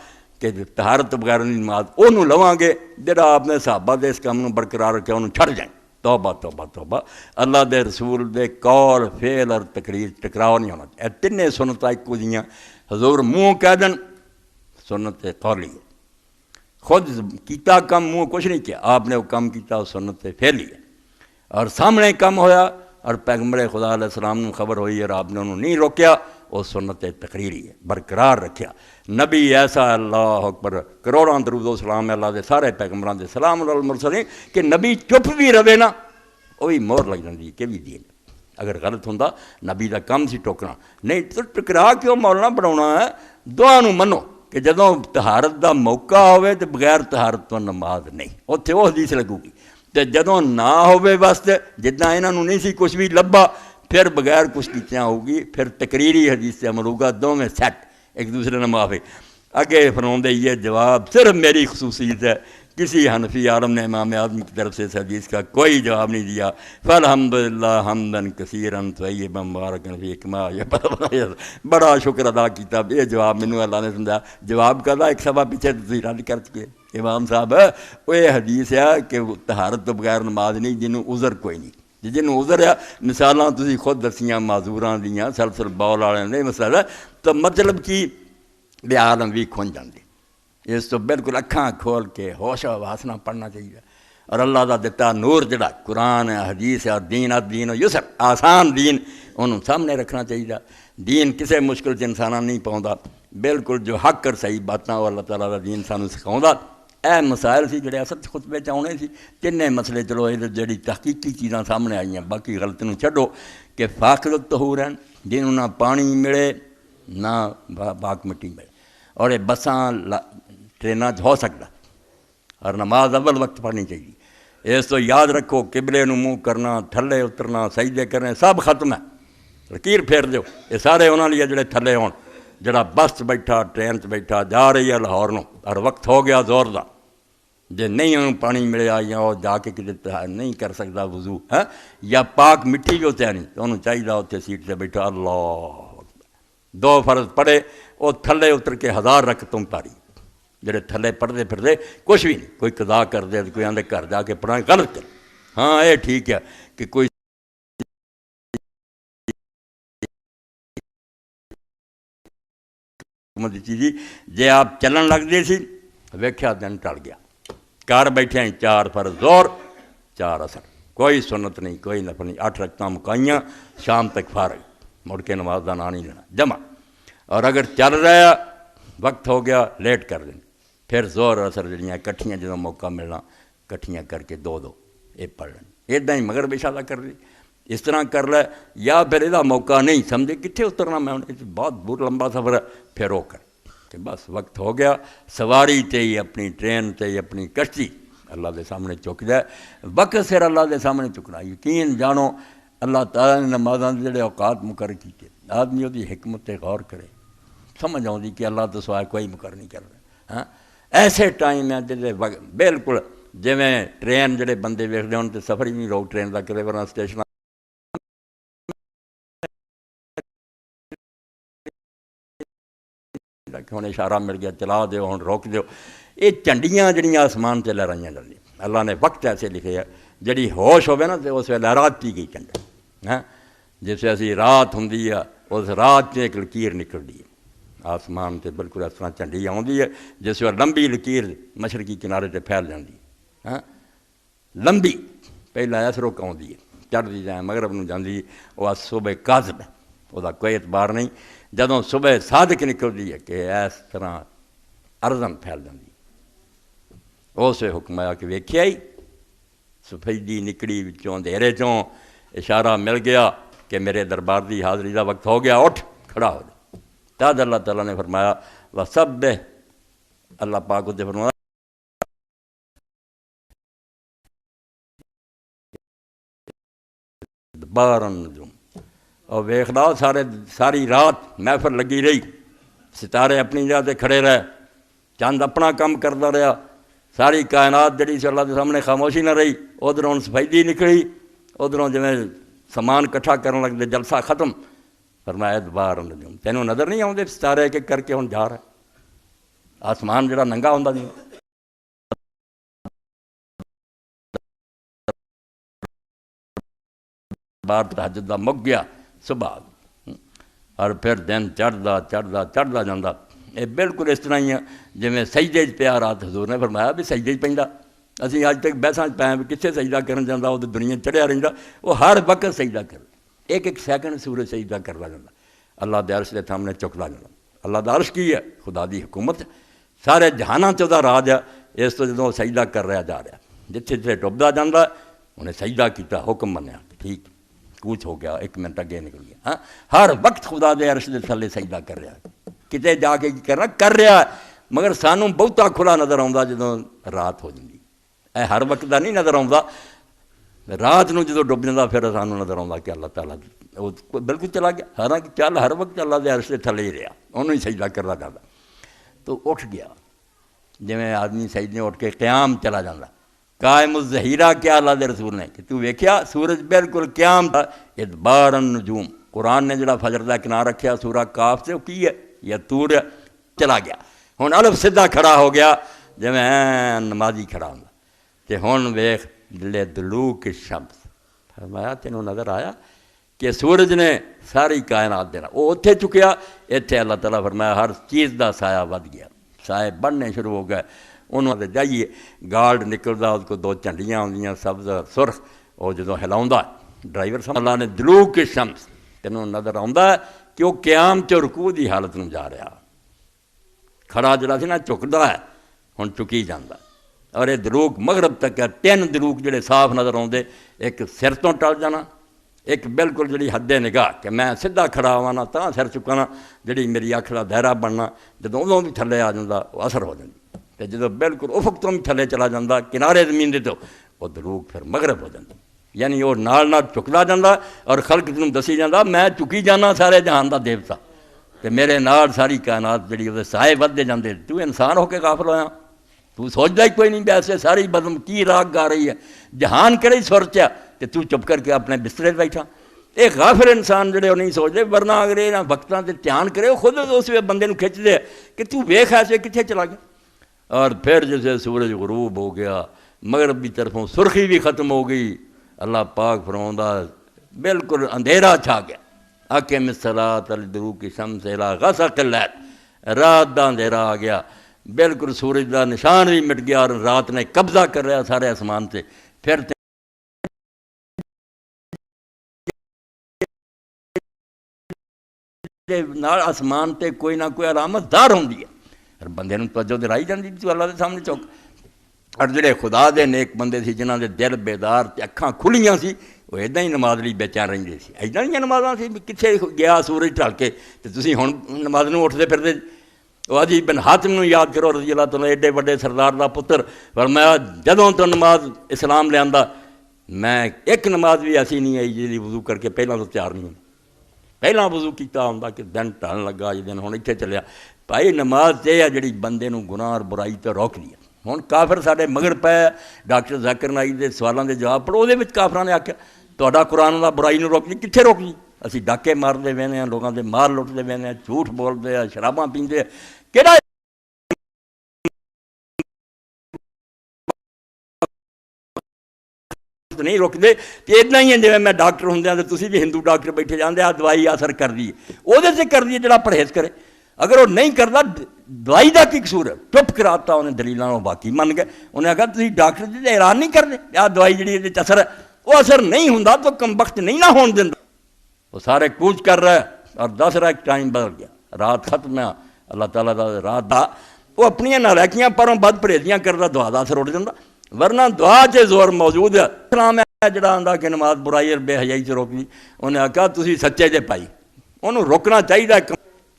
کہ طہارت بغیر نماز انہوں لواں گے جڑا آپ نے صحابہ دے اس کام برقرار رکھا انہوں چھڑ جائیں۔ توبہ توبہ توبہ، اللہ دے رسول دے قول فعل اور تقریر ٹکراؤ نہیں ہونا چاہیے۔ تینے سنتیں ایک جیاں، حضور منہ کہہ دن سنت قولی ہے، خود کیتا کم منہ کچھ نہیں کیا، آپ نے وہ کم کیتا سنت فعلی ہے، اور سامنے کم ہویا اور پیغمبر خدا علیہ السلام نے خبر ہوئی اور آپ نے انہوں نہیں روکیا، وہ سنت تقریری ہے، برقرار رکھیا۔ نبی ایسا اللہ اکبر کروڑاں درود و سلام اللہ دے سارے پیغمبران دے سلام علی المرسلین کہ نبی چپ بھی رہے نا وہ بھی مہر لگ جاتی کہ بھی دین اگر غلط ہوں نبی دا کم سی ٹوکنا نہیں تو ٹکرا کیوں مولانا بناؤنا ہے۔ دعا نو منو کہ جدوں طہارت دا موقع ہوئے تو بغیر طہارت تو نماز نہیں، اتنے وہ حدیث لگو گی، تو جدوں نہ ہوئے بس جدنا انہوں نہیں سی کچھ بھی لبا پھر بغیر کچھ کیتیاں ہوگی، پھر تقریری حدیث سے عمل ہوگا، دونوں سیٹ ایک دوسرے نے معافی۔ اگے فرماؤندے یہ جواب صرف میری خصوصیت ہے، کسی حنفی عالم نے امام اعظم کی طرف سے اس حدیث کا کوئی جواب نہیں دیا۔ فالحمدللہ حمدن کثیرن طیبا مبارکا فیہ کما بڑا شکر ادا کیتا، یہ جواب مینوں اللہ نے سمجھا جواب کا ایک سوا پیچھے تسی رد کر چکے امام صاحب۔ وہ یہ حدیث ہے کہ طہارت تو بغیر نماز نہیں جنوں عذر کوئی نہیں، جنوں عذر ہے مثالاں تسی خود دسیاں معذوراں دیاں سلسل بول والے نے مسئلہ تو مطلب کی بے عالم بھی کھن جاندے، اس تو بالکل اکھاں کھول کے ہوش و حواس نہ پڑھنا چاہیے، اور اللہ دا دتا نور جڑا قرآن ہے حدیث ہے اور دین و یسر آسان دین انہوں سامنے رکھنا چاہیے۔ دین کسے مشکل سے انساناں نہیں پاؤندا، بالکل جو حق اور صحیح باتاں وہ اللہ تعالیٰ دا دین سانوں سکھاؤندا۔ اے مسائل سی جڑے اصل خطبے چ آنے سی، تینے مسئلے چلو یہ جڑی تحقیقی چیزاں سامنے آئیاں، باقی غلط نوں چھڈو کہ فاقد الطہور ہیں جنہوں نہ پانی ملے نہ پاک مٹی ملے، اور یہ بساں ٹریناں ہو سکتا، اور نماز اول وقت پڑھنی چاہیے۔ اس تو یاد رکھو قبلے نو منہ کرنا، تھلے اترنا، سجدے کرنے سب ختم ہے، لکیر پھیر دیو، یہ سارے انہوں لیے جڑے تھلے ہون۔ جڑا بس بیٹھا ٹرین بیٹھا جا رہی ہے لاہور نو اور وقت ہو گیا زور دا، جے نہیں انہوں پانی ملیا یا وہ جا کے کتے نہیں کر سکتا وضو ہے یا پاک مٹی بھی اتنے نہیں تو انہوں چاہیے اتنے سیٹ سے بیٹھا اللہ دو فرض پڑھے، وہ تھلے اتر کے 1000 رکعتوں پڑھی، جڑے تھلے پڑھتے پھرتے کچھ بھی نہیں، کوئی قضا کر دے کوئی آدھے گھر جا کے پڑھا غلط کر۔ ہاں یہ ٹھیک ہے کہ کوئی چیزی جے آپ چلن لگتے سی ویکھیا دن ٹل گیا، گھر بیٹھے ہیں 4 فرض زور 4 اثر، کوئی سنت نہیں کوئی نفل نہیں، 8 رکعتاں مکائیاں شام تک فارغ، مڑ کے نماز کا نام نہیں لینا جمع۔ اور اگر چل رہا وقت ہو گیا لیٹ کر دیں، پھر زہر اثر جڑیاں کٹھیاں جدوں موقع ملنا کٹھیاں کر کے دو یہ پڑھ لیں، ادا ہی مغرب عشاء دا کر لی، اس طرح کر لے، یا پھر یہ موقع نہیں سمجھے کتنے اترنا میں بہت بہت لمبا سفر ہے، پھر وہ کر کہ بس وقت ہو گیا، سواری تے ہی اپنی ٹرین تے ہی اپنی کشتی اللہ دے سامنے چک جائے، وقت سر اللہ دے سامنے چکنا، یقین جانو اللہ تعالیٰ نے نمازاں دے جڑے اوقات مقرر کیتے، آدمی وہ حکمت تے غور کرے، سمجھ آؤں کہ اللہ تو سوائے کوئی مقرر نہیں کر رہا، ہاں ایسے ٹائم ہے جہے بالکل جی ٹرین جڑے بندے ویکھتے ہوں تو سفر ہی نہیں لوگ ٹرین کا کرے، ورنہ اسٹیشن ہوں اشارہ مل گیا چلا دیو ہوں روک دیو، یہ جھنڈیاں جڑیاں آسمان سے لہرائیاں جاندیاں، اللہ نے وقت ایسے لکھے ہے جڑی ہوش ہوے نا تو اس ویلے رات پی گئی جھنڈا، ہاں جس اسی رات ہوں اس رات ایک لکیر نکلتی ہے آسمان سے بالکل اس طرح جھنڈی آتی ہے جس ویلے لمبی لکیر مشرقی کنارے سے پھیل جاتی ہے، ہاں لمبی پہلا اس رخ آتی ہے چڑھتی جائے مغرب نو جاندی، وہ صبح کاذب ہے وہ کوئی اعتبار نہیں، جدوں صبح صادق نکلتی ہے کہ اس طرح ارضن پھیل جاتی اسے حکم آیا کہ ویکھیا ہی سفیدی نکڑی وچوں اندھیرے چوں اشارہ مل گیا کہ میرے دربار دی حاضری دا وقت ہو گیا، اٹھ کھڑا ہو جا، تد اللہ تعالیٰ نے فرمایا وسبح، اللہ پاک اتنے فرمایا ادبار النجوم، اور ویکھدا ساری رات محفل لگی رہی، ستارے اپنی جگہ تے کھڑے رہے، چند اپنا کام کرتا رہا، ساری کائنات جڑی سی اللہ کے سامنے خاموشی نہ رہی، ادھروں سفیدی نکلی، ادھروں جویں سامان کٹھا کرن لگتے جلسہ ختم، فرمایا ادبار النجوم، تینوں نظر نہیں آتے ستارے ایک ایک کر کے ہوں جا رہا ہے، آسمان جڑا ننگا ہوندا نہیں بار تہجد دا مک گیا صبح، اور پھر دن چڑھدا جاندا، یہ بالکل اس طرح ہی ہے جویں سجدے پیا رات حضور نے فرمایا بھی سجدے پیندا، اسی اج تک بحثاں پائے بھی کتنے سجدہ کرن جاندا، وہ دنیا چڑھیا رہندا، وہ ہر وقت سجدہ کر ایک ایک سیکنڈ سورج سجدہ کردا جاندا، اللہ دے عرش دے سامنے چکدا جاندا، اللہ دا عرش کی ہے خدا دی حکومت، سارے جہاناں چ دا راج ہے، اس تو جدوں سجدہ کر رہا جا رہا، جتھے جتھے ڈبدا جاندا انہیں سجدہ کیتا، حکم منیا ٹھیک کوچ ہو گیا، ایک منٹ اگے نکل گیا، ہاں ہر وقت خدا دے عرش دے تھلے سجدہ کر رہا، کتے جا کے کی کرنا کر رہا، مگر سانوں بہتا کھلا نظر آਉਂدا جدوں رات ہو جاندی، اے ہر وقت دا نہیں نظر آਉਂدا، رات نو جدوں ڈب جاندا پھر سانوں نظر آਉਂدا کہ اللہ تعالیٰ وہ بالکل چلا گیا، حالانکہ چل ہر وقت اللہ دے عرش دے تھلے ہی رہا، انہوں ہی سجدہ کردا جاندا، تو اٹھ گیا جویں آدمی سجدے اٹھ کے قیام چلا جاندا، قائم الظہیرہ کیا اللہ دے رسول نے کہ تو ویکھیا سورج بالکل قیام تھا، ادبار النجوم، قرآن نے جڑا فجر دا کنار رکھیا سورہ کاف سے وہ کی ہے یا طور چلا گیا، ہن الف سدھا کھڑا ہو گیا جویں نمازی کھڑا ہوندا، تے ہن ویکھ لدلوک الشمس، فرمایا تینوں نظر آیا کہ سورج نے ساری کائنات دینا، وہ اتھے چکیا، اتھے اللہ تعالیٰ فرمایا ہر چیز دا سایہ ود گیا، سائے بڑھنے شروع ہو گئے، انہوں نے جائیے گارڈ نکلدا اس کو دو جھنڈیاں ہوندیاں سبز سرخ، وہ جدوں ہلاوندا ڈرائیور صاحب اللہ نے دلوک الشمس، تینوں نظر آوندا کہ وہ قیام تے رکوع دی حالت نو جا رہا، کھڑا جڑا سی نا چکدا ہے ہن چکی جاندا، اور یہ دلوک مغرب تک ہے، تین دلوک جڑے صاف نظر آتے، ایک سر تو ٹل جانا، ایک بالکل جڑی حد نگاہ کہ میں سیدھا کھڑا ہوا نا تاں سر چکانا، جڑی میری اکھ دا دائرہ بننا جدوں ادوں بھی تھلے آ جاندا وہ اثر ہو جاندی، تے جدوں بالکل افق تو بھی تھلے چلا جاندا کنارے زمین دے تو وہ دلوک پھر مغرب ہو جاندی، یعنی وہ نال نال چکدا جاندا اور خلق نوں دسی جاندا میں چکی جانا سارے جہان دا دیوتا، تے میرے نال ساری کائنات جڑی وہ سائے ودے جاندے، تو انسان ہو کے غافل ہویا، تو سوچدا ہی کوئی نہیں ویسے ساری بدم کی راگ گا رہی ہے، جہان کرے سرچا تے تو چپ کر کے اپنے بسترے بیٹھا، ایک غافل انسان جڑے وہ نہیں سوچتے، ورنہ اگر یہ وقتاں تے دھیان کرے وہ خود اس بندے نوں کھچ دے کہ تو ویکھ ایسے کتنے چلا گیا، اور پھر جیسے سورج غروب ہو گیا، مغرب کی طرفوں سرخی بھی ختم ہو گئی، اللہ پاک فرماوندا بالکل اندھیرا چھا گیا، اقم الصلاۃ لدلوک الشمس الی غسق اللیل، رات دا اندھیرا آ گیا، بالکل سورج دا نشان بھی مٹ گیا اور رات نے قبضہ کر رہا سارے آسمان سے، پھر نال آسمان تے کوئی نہ کوئی علامت دار ہوندی ہے، پھر بندے نوں توجہ دلائی جاندی تو اللہ دے سامنے چوک. اور جڑے خدا دے نیک بندے سی جنہاں دے دل بیدار تے اکھاں کھلیاں سی وہ اِداں ہی نماز لئی بے چین رہندے سی. اِداں ہی نمازاں سی کتھے گیا سورج ڈھل کے تے تسی ہن نماز نوں اٹھدے پھردے. وہ عدی بن حاتم نوں یاد کرو رضی اللہ تعالیٰ ایڈے وڈے سردار دا پتر. فرمایا جدوں تو نماز اسلام لیندا میں ایک نماز بھی ایسی نہیں آئی جی وضو کر کے پہلاں تو تیار نہیں ہوندی. پہلاں وضو کیتا ہوندا کہ دن ڈھلن لگا جی دن ہن اتنے چلیا. بھائی نماز تے ہے جڑی بندے نوں گناہ اور برائی تو روک دی. ہن کافر ساڈے مگر پے ڈاکٹر ذاکر نائک دے سوالاں دے جواب پڑھو دے وچ کافراں نے آکھیا تہاڈا قرآن دا برائی نوں روک دی. کتھے روک دی؟ اسی ڈاکے ماردے ویندے ہاں لوکاں دے مال لٹدے ویندے ہاں جھوٹ بولدے ہاں شراباں پیندے ہاں. کہڑا نہیں روکتے تو اتنا ہی ہے جی میں ڈاکٹر ہوں تو تسی بھی ہندو ڈاکٹر بیٹھے جاندے آ دوائی اثر کر دی وہ سے کر دی جڑا پرہیز کرے. اگر وہ نہیں کرتا دوائی کا کی قصور ہے؟ چپ کراتا انہیں دلیلاں باقی من گئے. انہیں آخر تھی ڈاکٹر جی اعلان نہیں کرتے آ دوائی جی اثر ہے وہ اثر نہیں ہوں تو کم وقت نہیں نہ ہون دینا. وہ سارے کوچ کر رہے اور 10 رات ٹائم بدل گیا. رات ختم ہے اللہ تعالیٰ دا رات دا وہ اپنی نالائکیاں پروں بد پرہیزیاں کرتا دعا دا اثر اٹھ جاتا. ورنہ دعا چ زور موجود ہے. اسلام ہے جڑا آندا کہ نماز برائی اور بے حیائی سے روک دی. انہیں آخیا تسی سچے جے پائی انہوں روکنا چاہیے.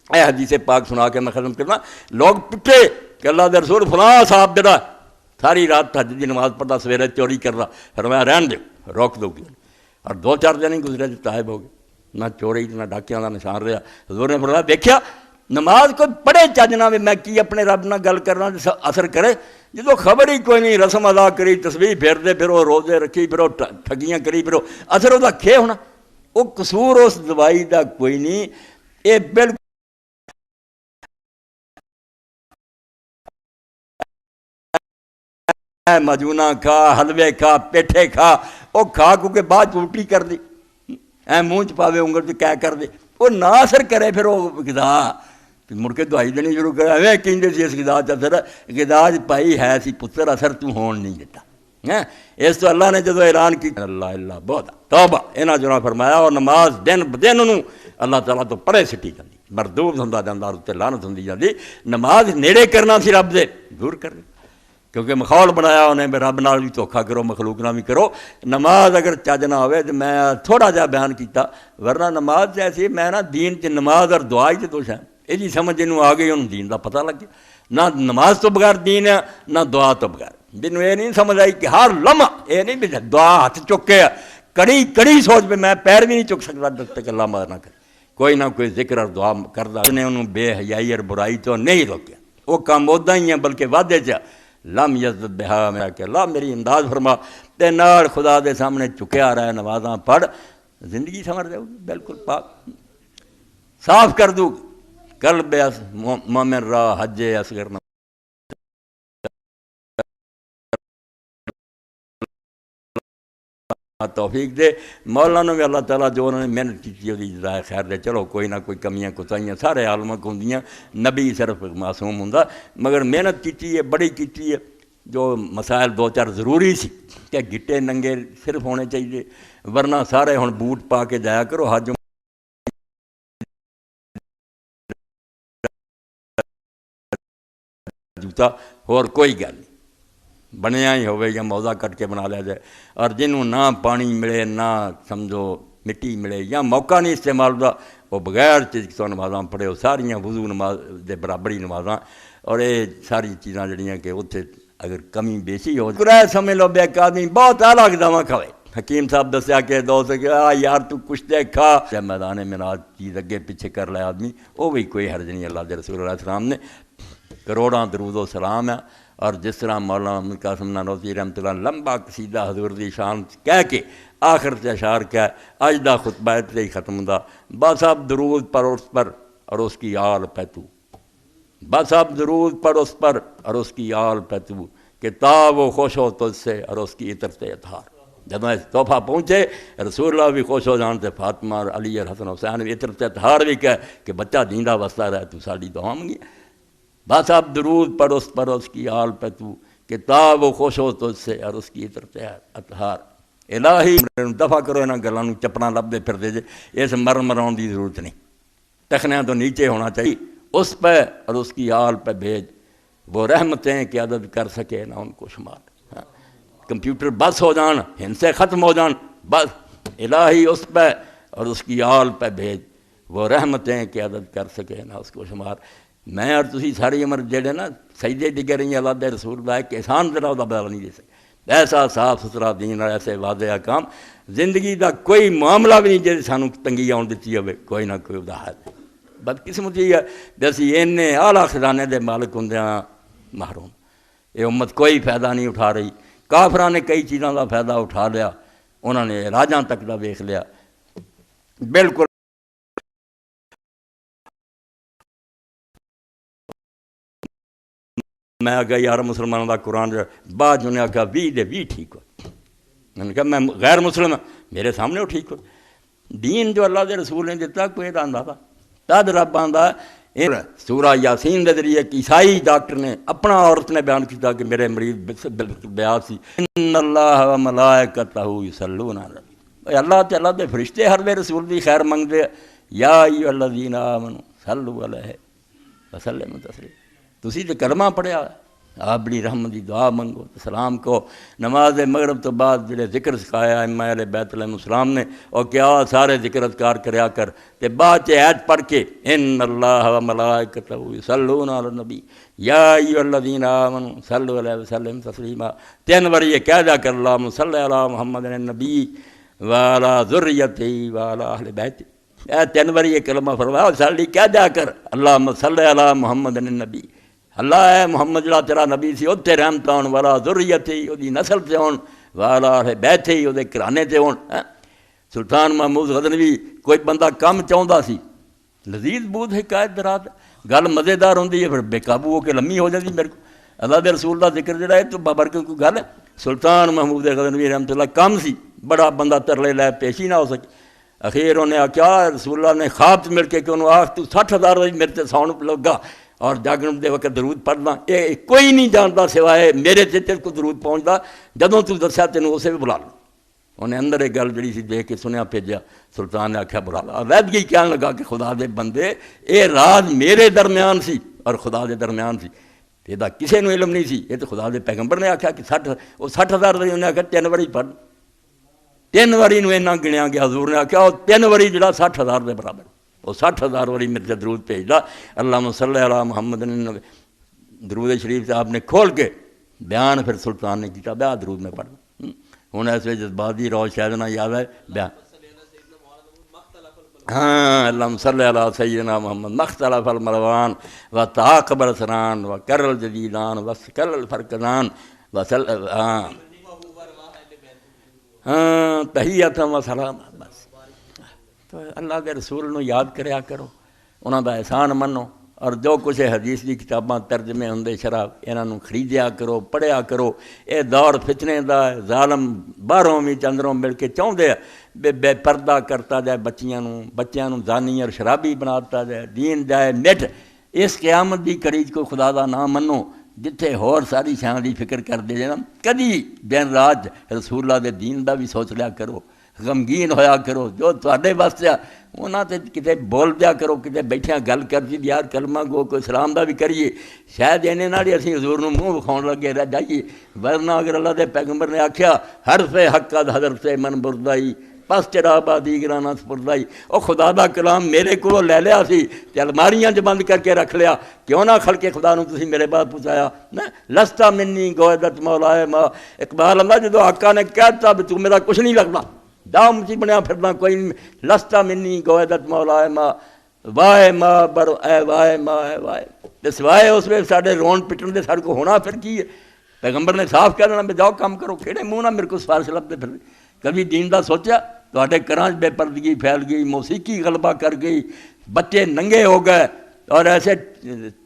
اے حدیث پاک سنا کے میں ختم کرنا. لوگ پٹے کہ اللہ دے رسول فلاں صاحب جڑا ساری رات تہجد دی نماز پڑھتا سویرے چوری کردا فرمایا رہن دو روک دو گی. اور 2-4 دن ہی گزرے تو تائب ہو گئے. نہ چوری نہ ڈاکیاں کا نشان رہا. حضور نے فرمایا دیکھیا نماز کوئی پڑھے چجنا بھی میں کی اپنے رب نہ گل کرنا اثر کرے. جدو خبر ہی کوئی نہیں رسم ادا کری تسبیح پھیرتے پھرو روزے رکھی پھرو ٹھگیاں کری پھرو اثر وہ کھے ہونا. وہ قصور اس دوائی دا کوئی نہیں. یہ بالکل مجونہ کھا حلوے کھا پیٹھے کھا وہ کھا کیونکہ بعد الٹی کر دی اے منہ چ پاوے انگل چ کیا کر دے وہ نہ اثر کرے. پھر وہ غذا مڑ کے دوائی دینی شروع کرے. ایویں کہندے سی اس غذا چ اثر غذا پائی ہے سی پتر اثر تو ہون نہیں دیتا. اس تو اللہ نے جدو اعلان کی اللہ اللہ بہت توبہ انہاں جو فرمایا اور نماز دن بدن انہوں اللہ تعالیٰ تو پڑھے سٹی جاندی مردود ہوندا جاندا اور تے لعنت ہوندی جاندی. نماز نیڑے کرنا سی رب دے دور کر کیونکہ ماحول بنایا انہیں بھی رب نال بھی دھوکھا کرو مخلوق نال بھی کرو. نماز اگر چج نہ ہوئے تو میں تھوڑا جہا بیان کیتا. ورنہ نماز ایسی میں نا دین چ نماز اور دعا ہی دو شاید یہ جی سمجھ جنوں آ گئی انہوں دین دا پتہ لگ گیا. نہ نماز تو بغیر دین ہے نہ دعا تو بغیر. جنوں یہ نہیں سمجھ آئی کہ ہر لمحہ یہ نہیں بھی دعا ہاتھ چکے کڑی کڑی سوچ پہ میں پیر بھی نہیں چک سکتا جب تک اللہ مدد نہ کرے. کوئی نہ کوئی ذکر اور دعا کردا انہیں انہوں بے حیائی اور برائی تو نہیں روکیا. وہ کام ادا ہی ہے بلکہ وعدے چ لم یزد بہا میں کہ اللہ میری امداد فرما تے نال خدا دے سامنے چکیا رہے نمازاں پڑھ زندگی سنور جاؤ گی بالکل پاک صاف کر دوں. قلب مومن را حج اصغر توفیق دے. مولانا بھی اللہ تعالیٰ جو انہوں نے محنت کی وہ جزائے خیر دے. چلو کوئی نہ کوئی کمیاں کوتاہیاں سارے عالماں کو ہوندیاں. نبی صرف معصوم ہوندا مگر محنت کی ہے بڑی کی ہے. جو مسائل 2-4 ضروری سی کہ گٹے ننگے صرف ہونے چاہیے ورنہ سارے ہن بوٹ پا کے جایا کرو حج جوتا اور کوئی گل نہیں بنیا ہی ہوئے یا موزہ کٹ کے بنا لیا جائے. اور جنہوں نہ پانی ملے نہ سمجھو مٹی ملے یا موقع نہیں استعمال ہوتا وہ بغیر چیز تو نمازاں پڑھے وہ ساریاں وضو نماز دے برابری نمازاں. اور یہ ساری چیزاں جڑیاں کہ اتنے اگر کمی بیسی ہو کرائے سمجھ لو بے ایک آدمی بہت اعلیٰ اقدامہ کھوے. حکیم صاحب دسیا کہ دوست کہ یار تو کچھ دے کھا جب میدان معراج چیز اگے پیچھے کر لے آدمی وہ بھی کوئی حرج نہیں. اللہ دے رسول علیہ السلام نے کروڑاں درود و سلام ہے. اور جس طرح مولانا قاسم نانوتوی رحمۃ اللہ لمبا قصیدہ حضور دی شان کہہ کے آخر سے اشعار کیا اج دا خطبہ تے ہی ختم ہوندا. بس اب درود پر اس پر اور اس کی آل پہ تو بس اب درود پر اس پر اور اس کی آل پہ تو کہ تا وہ خوش ہو تجھ سے اور اس کی عطر سے اطہار. جب میں تحفہ پہنچے رسول اللہ بھی خوش ہو جانتے فاطمہ اور علی اور حسن حسین بھی عطر سے اطہار بھی کہے کہ بچہ جیندہ وستا رہے تو ساڈی دعا منگی. بس اب درود پر اس کی آل پہ تو کہ تا وہ خوش ہو تجھ سے اور اس کی عطر سے اطہار. الہی دفع کرو انہاں گلاں نوں چپنا لبدے پھردے جے اس مرن مراؤن دی ضرورت نہیں. ٹخنیاں تو نیچے ہونا چاہیے اس پہ اور اس کی آل پہ بھیج، وہ رحمتیں کہ عدد کر سکے نہ ان کو شمار۔ کمپیوٹر بس ہو جان، ہندسے ختم ہو جان، بس الہی اس پہ اور اس کی آل پہ بھیج، وہ رحمتیں کہ عدد کر سکے نہ اس کو شمار۔ میں اور تسی ساری عمر جڑے نا سجدے ڈگے رہی اللہ دے رسول دا ایک احسان ذرا دا بدل نہیں دے سکے۔ ایسا صاف ستھرا دین اور ایسے واضح احکام، زندگی دا کوئی معاملہ بھی نہیں جی سانو تنگی آن دیتی ہوئے، کوئی نہ کوئی دا ہے۔ بدقسمتی ہے جیسی اینے اعلیٰ خزانے دے مالک ہوندیاں محروم، یہ امت کوئی فائدہ نہیں اٹھا رہی۔ کافراں نے کئی چیزاں دا فائدہ اٹھا لیا، انہوں نے راجاں تک دا دیکھ لیا، بالکل میں آگا یار مسلمانوں دا قرآن بعد انہیں آگا 20 دے 20 ٹھیک ہو، میں نے کہا میں غیر مسلم میرے سامنے وہ ٹھیک ہو۔ دین جو اللہ دے رسول نے دیتا کوئی آندا تھا، تد رب آندا سورہ یاسین دے ذریعے ایک عیسائی ڈاکٹر نے اپنا عورت نے بیان کیا کہ میرے مریض بیات سی، ان اللہ و ملائکتہ یصلون علی النبی، اللہ تعالیٰ دے فرشتے ہر وے رسول دی خیر منگ دے، یا ایھا الذین آمنوا صلوا علیہ وسلموا تسلیما۔ تسی تے کلمہ پڑھیا، آپ بڑی رحمت دی دعا منگو، سلام کو نماز مغرب تو بعد جڑے ذکر سکھایا امہ اہل بیت علیہ السلام نے، اور کیا سارے ذکر اذکار کریا کر، تے بعد چ آیت پڑھ کے ان اللہ و ملائکتہ یصلون علی النبی یا ایھا الذین آمنوا صلوا علیہ وسلم تسلیما، 3 واری یہ کہہ دیا کر اللہم صلی علی محمد النبی وعلی ذریتہ وعلی اہل بیتہ، اے 3 واری یہ کلمہ فرمایا سالی کہہ دیا کر اللہم صلی علی محمد النبی، اللہ اے محمد جڑا تیرا نبی سی اتنے رحمت ہون، والا ذریت ہی وہ نسل سے ہون، والا بیت ہی وہ گھرانے سے ہون۔ سلطان محمود غزنوی کوئی بندہ کم چاہتا سی، لذیذ بود حکایت درات گل مزیدار ہوندی ہے، پھر بے قابو ہو کے لمبی ہو جاتی میرے کو۔ اللہ دے رسول دا ذکر جڑا ہے تو بابرکت کوئی گل ہے۔ سلطان محمود غزنوی رحمت اللہ کم سی، بڑا بندہ ترلے لے پیشی نہ ہو سکے، اخیر انہیں آخیا رسول اللہ نے خواب مل کے کہ انہوں آخ تو 60,000 میرے سے ساؤن لگا اور جاگن دے وقت درود پڑھنا، یہ کوئی نہیں جانتا سوائے میرے سے تیرے کو درود پہنچتا، جدوں تو دسیا تینوں اسے بھی بلا لو۔ انہیں اندر ایک گل جڑی سی دیکھ کے سنیا بھیجا، سلطان نے آخیا بلا لا۔ علیحدگی کہنے لگا کہ خدا دے بندے اے راز میرے درمیان سی اور خدا دے درمیان سی، یہ کسی نو علم نہیں سی، یہ تو خدا دے پیغمبر نے آخیا کہ 60,000 انہیں آخیا 3 واری پڑھ، 3 واری نو اینا گنیا گیا، حضور نے آخیا وہ 3 واری جڑا 60,000 دے برابر، وہ 60,000 واری میرے سے درود بھیجدا۔ اللہم صلی علی محمد، درود شریف سے آپ نے کھول کے بیان پھر سلطان نے کیا، بیا درود میں پڑھنا۔ ہوں ایسے جذباتی روز شاید نہ یاد ہے بیان، ہاں اللہم صلی علی سیدنا محمد مختلف الملوان و تعاقب الاسران و کر الجدیدان و سکل الفرقدان و ہاں تحیۃ و سلام۔ بس تو اللہ کے رسول نو یاد کریا کرو، انہاں دا احسان منو، اور جو کچھ حدیث دی کتاباں ترجمے ہوندے شرح انہاں خریدیا کرو، پڑھیا کرو۔ اے دور فتنے دا ظالم باہروں بھی چندروں مل کے چاہتے بے پردہ کرتا جائے بچیاں نو زانی اور شرابی بناتا جائے، دین جائے مٹ۔ اس قیامت دی کڑیج کو خدا دا نام منو، جتھے ہور ساری شان دی فکر کر دے جانا، کدی دن رات رسول اللہ دے دین دا بھی سوچ لیا کرو، غمگین ہویا کرو، جو تواڈے واسطے انہاں تے کتے بول دیا کرو، کتے بیٹھیاں گل کر دی یار کلمہ گو کوئی سلام دا بھی کریے، شاید اینے نال ہی اسی حضور نو منہ وکھاؤن لگے رہ جائیے، ورنہ اگر اللہ دے پیغمبر نے آکھیا حرف حق قد حضرت من بردائی پس تیرا آبادی گرانا سپردائی، او خدا دا کلام میرے کو لے لیا سی تے الماریاں چ بند کر کے رکھ لیا، کیوں نہ خلق خدا نو تسی میرے بعد پہنچایا نا، لستا منی گویدت مولا ما اقبال اللہ جدو آقا نے کہتا بھی تو میرا کچھ نہیں لگتا، دام سی بنیا پھرنا کوئی نہیں، لستا منی گویدت مولا ما وائے ما بر اے وائے ما اے وائے، تے سوائے اس میں ساڈے رون پٹن دے ساڈے کو ہونا پھر کی ہے؟ پیغمبر نے صاف کہہ دینا بھی جاؤ کام کرو، کھڑے منہ نہ میرے کو سفارش لبتے پھر۔ کبھی دین دا سوچا تواڈے گھراں بے پردگی پھیل گئی، موسیقی غلبہ کر گئی، بچے ننگے ہو گئے، اور ایسے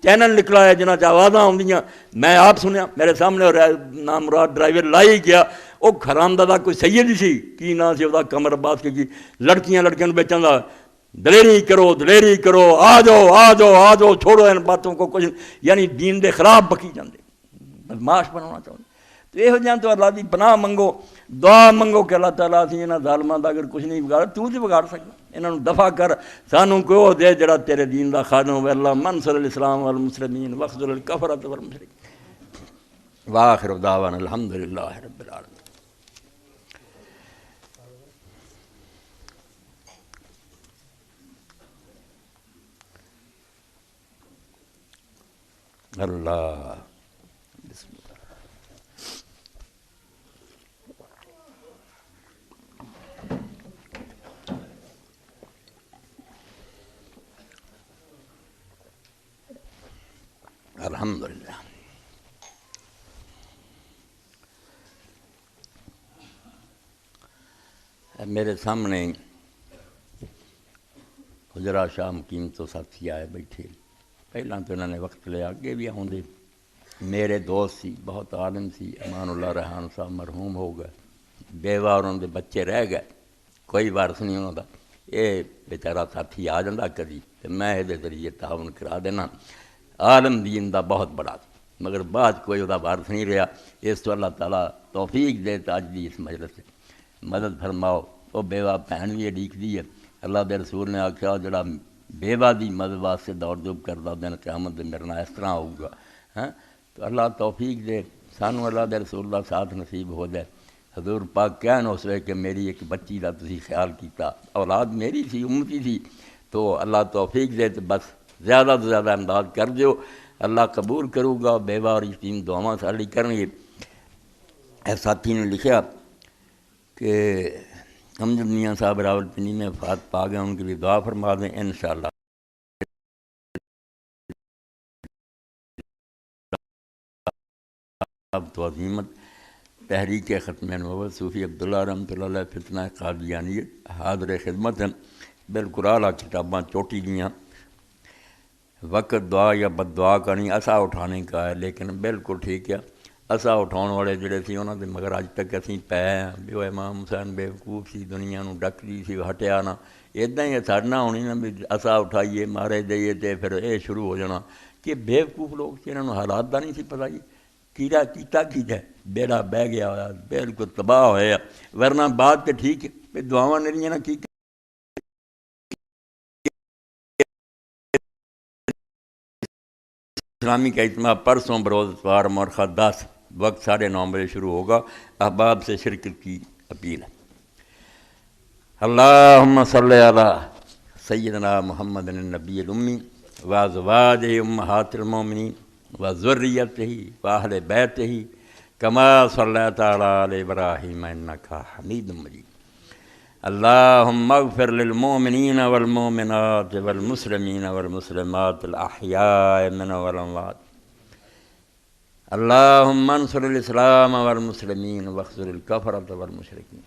چینل نکلا ہے جنہاں چ آوازاں آؤندیاں، میں آپ سنیا میرے سامنے نام مراد ڈرائیور لائی گیا، وہ حرامزادہ کوئی سید ہی سی، کی نام سی وہ کمر عباس کی، لڑکیاں نوں بیچن دا، دلیری کرو، آ جاؤ چھوڑو ان باتوں کو، کچھ یعنی دین دے خلاف بکی جاندے، بدماش بنانا چاہتے۔ تو یہ جہاں تو اللہ دی پناہ منگو، دعا منگو کہ اللہ تعالیٰ اسی انہاں ظالماں دا اگر کچھ نہیں بگاڑا تو تے بگاڑ سکنا، انہاں نوں دفع کر، سانوں کوئی دے جڑا تیرے دین دا خادم ہوے، اللہ منصر الاسلام والمسلمین واخذل الکفرۃ والمشرکین۔ وآخر دعوانا الحمدللہ رب العالمین۔ اللہ بسم اللہ۔ الحمدللہ۔ میرے سامنے حجرا شاہ مقیم تو ساتھی آئے بیٹھے، پہلا تو انہوں نے وقت لیا، آگے بھی آؤں دے، میرے دوست سی، بہت عالم سی، امان اللہ ریحان صاحب مرحوم ہو گئے، بیوہ اور ان دے بچے رہ گئے، کوئی وارث نہیں انہوں دا، یہ بیچارہ ساتھی آ جاندہ کری تو میں یہ ذریعے تعاون کرا دینا، عالم دین دا بہت بڑا، مگر بعد کوئی وہ وارث نہیں رہا، اس تو اللہ تعالیٰ توفیق دے تاج دی اس مجلس سے مدد فرماؤ۔ وہ بیوہ بہن بھی اڈیک دی ہے، اللہ دے رسول نے آکھا جڑا بیوہ دی مدد واسطے دوڑ دوب کردہ دن قیامت دے مرنا اس طرح ہوگا، ہاں تو اللہ توفیق دے، سانو اللہ دے رسول اللہ ساتھ نصیب ہو جائے۔ حضور پاک کہن اس وقت کہ میری ایک بچی دا تسی خیال کیتا، اولاد میری سی، امتی سی، تو اللہ توفیق دے تو بس زیادہ تو زیادہ امداد کر دیو، اللہ قبول کروں گا، بیوہ اور یتیم دعاواں سالی کرنگے۔ اے ساتھی نے لکھا کہ امجد میاں صاحب راولپنڈی میں وفات پا گئے، ان کے لیے دعا فرما دیں انشاءاللہ۔ اب تو عظیمت تحریک ختم نبوت صوفی عبداللہ رحمۃ اللہ علیہ فتنہ قادیانیت حاضر خدمت ہیں، بالکل اعلیٰ کتاباں چوٹی دیاں، وقت دعا یا بد دعا کا نہیں، اسا اٹھانے کا ہے، لیکن بالکل ٹھیک ہے، اسا اٹھاؤن والے جڑے سی انہوں نے مگر اج تک اسی پے ہیں، بھی وہ امام حسین بیوقوف سی، دنیا نو ڈک دی سی، ہٹیا نہ، اداں ہی سڑنا ہونی نا بھی اسا اٹھائیے مارے دئیے تے پھر یہ شروع ہو جانا کہ بیوقوف لوگ سی، انہوں حالات دا نہیں سی پتہ جی کیڑا کیتا کی جائے، بیڑا بہ گیا ہوا بالکل تباہ ہویا، ورنہ بات تے ٹھیک ہے، دعاواں نہیں نا کی اسلامی کا اجتماع پرسوں بروز اتوار مورخہ 10 وقت 9:30 بجے شروع ہوگا، احباب سے شرکت کی اپیل ہے۔ اللہم صلی علی سیدنا محمد النبی الامی وازواجہ امہات المومنین وذریتہ واہل بیتہ کما صلیت علی آل ابراہیم انکا حمید مجید۔ اللہم اغفر للمؤمنین والمؤمنات والمسلمین والمسلمات الاحیاء من والاموات۔ اللہم انصر الاسلام والمسلمین واخذل الکفرۃ والمشرکین۔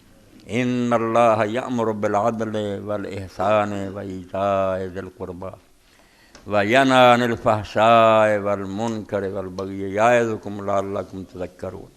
ان اللہ یأمر بالعدل والاحسان وایتاء ذی القربی وینہی عن الفحشاء والمنکر والبغی یعظکم لعلکم تذکرون۔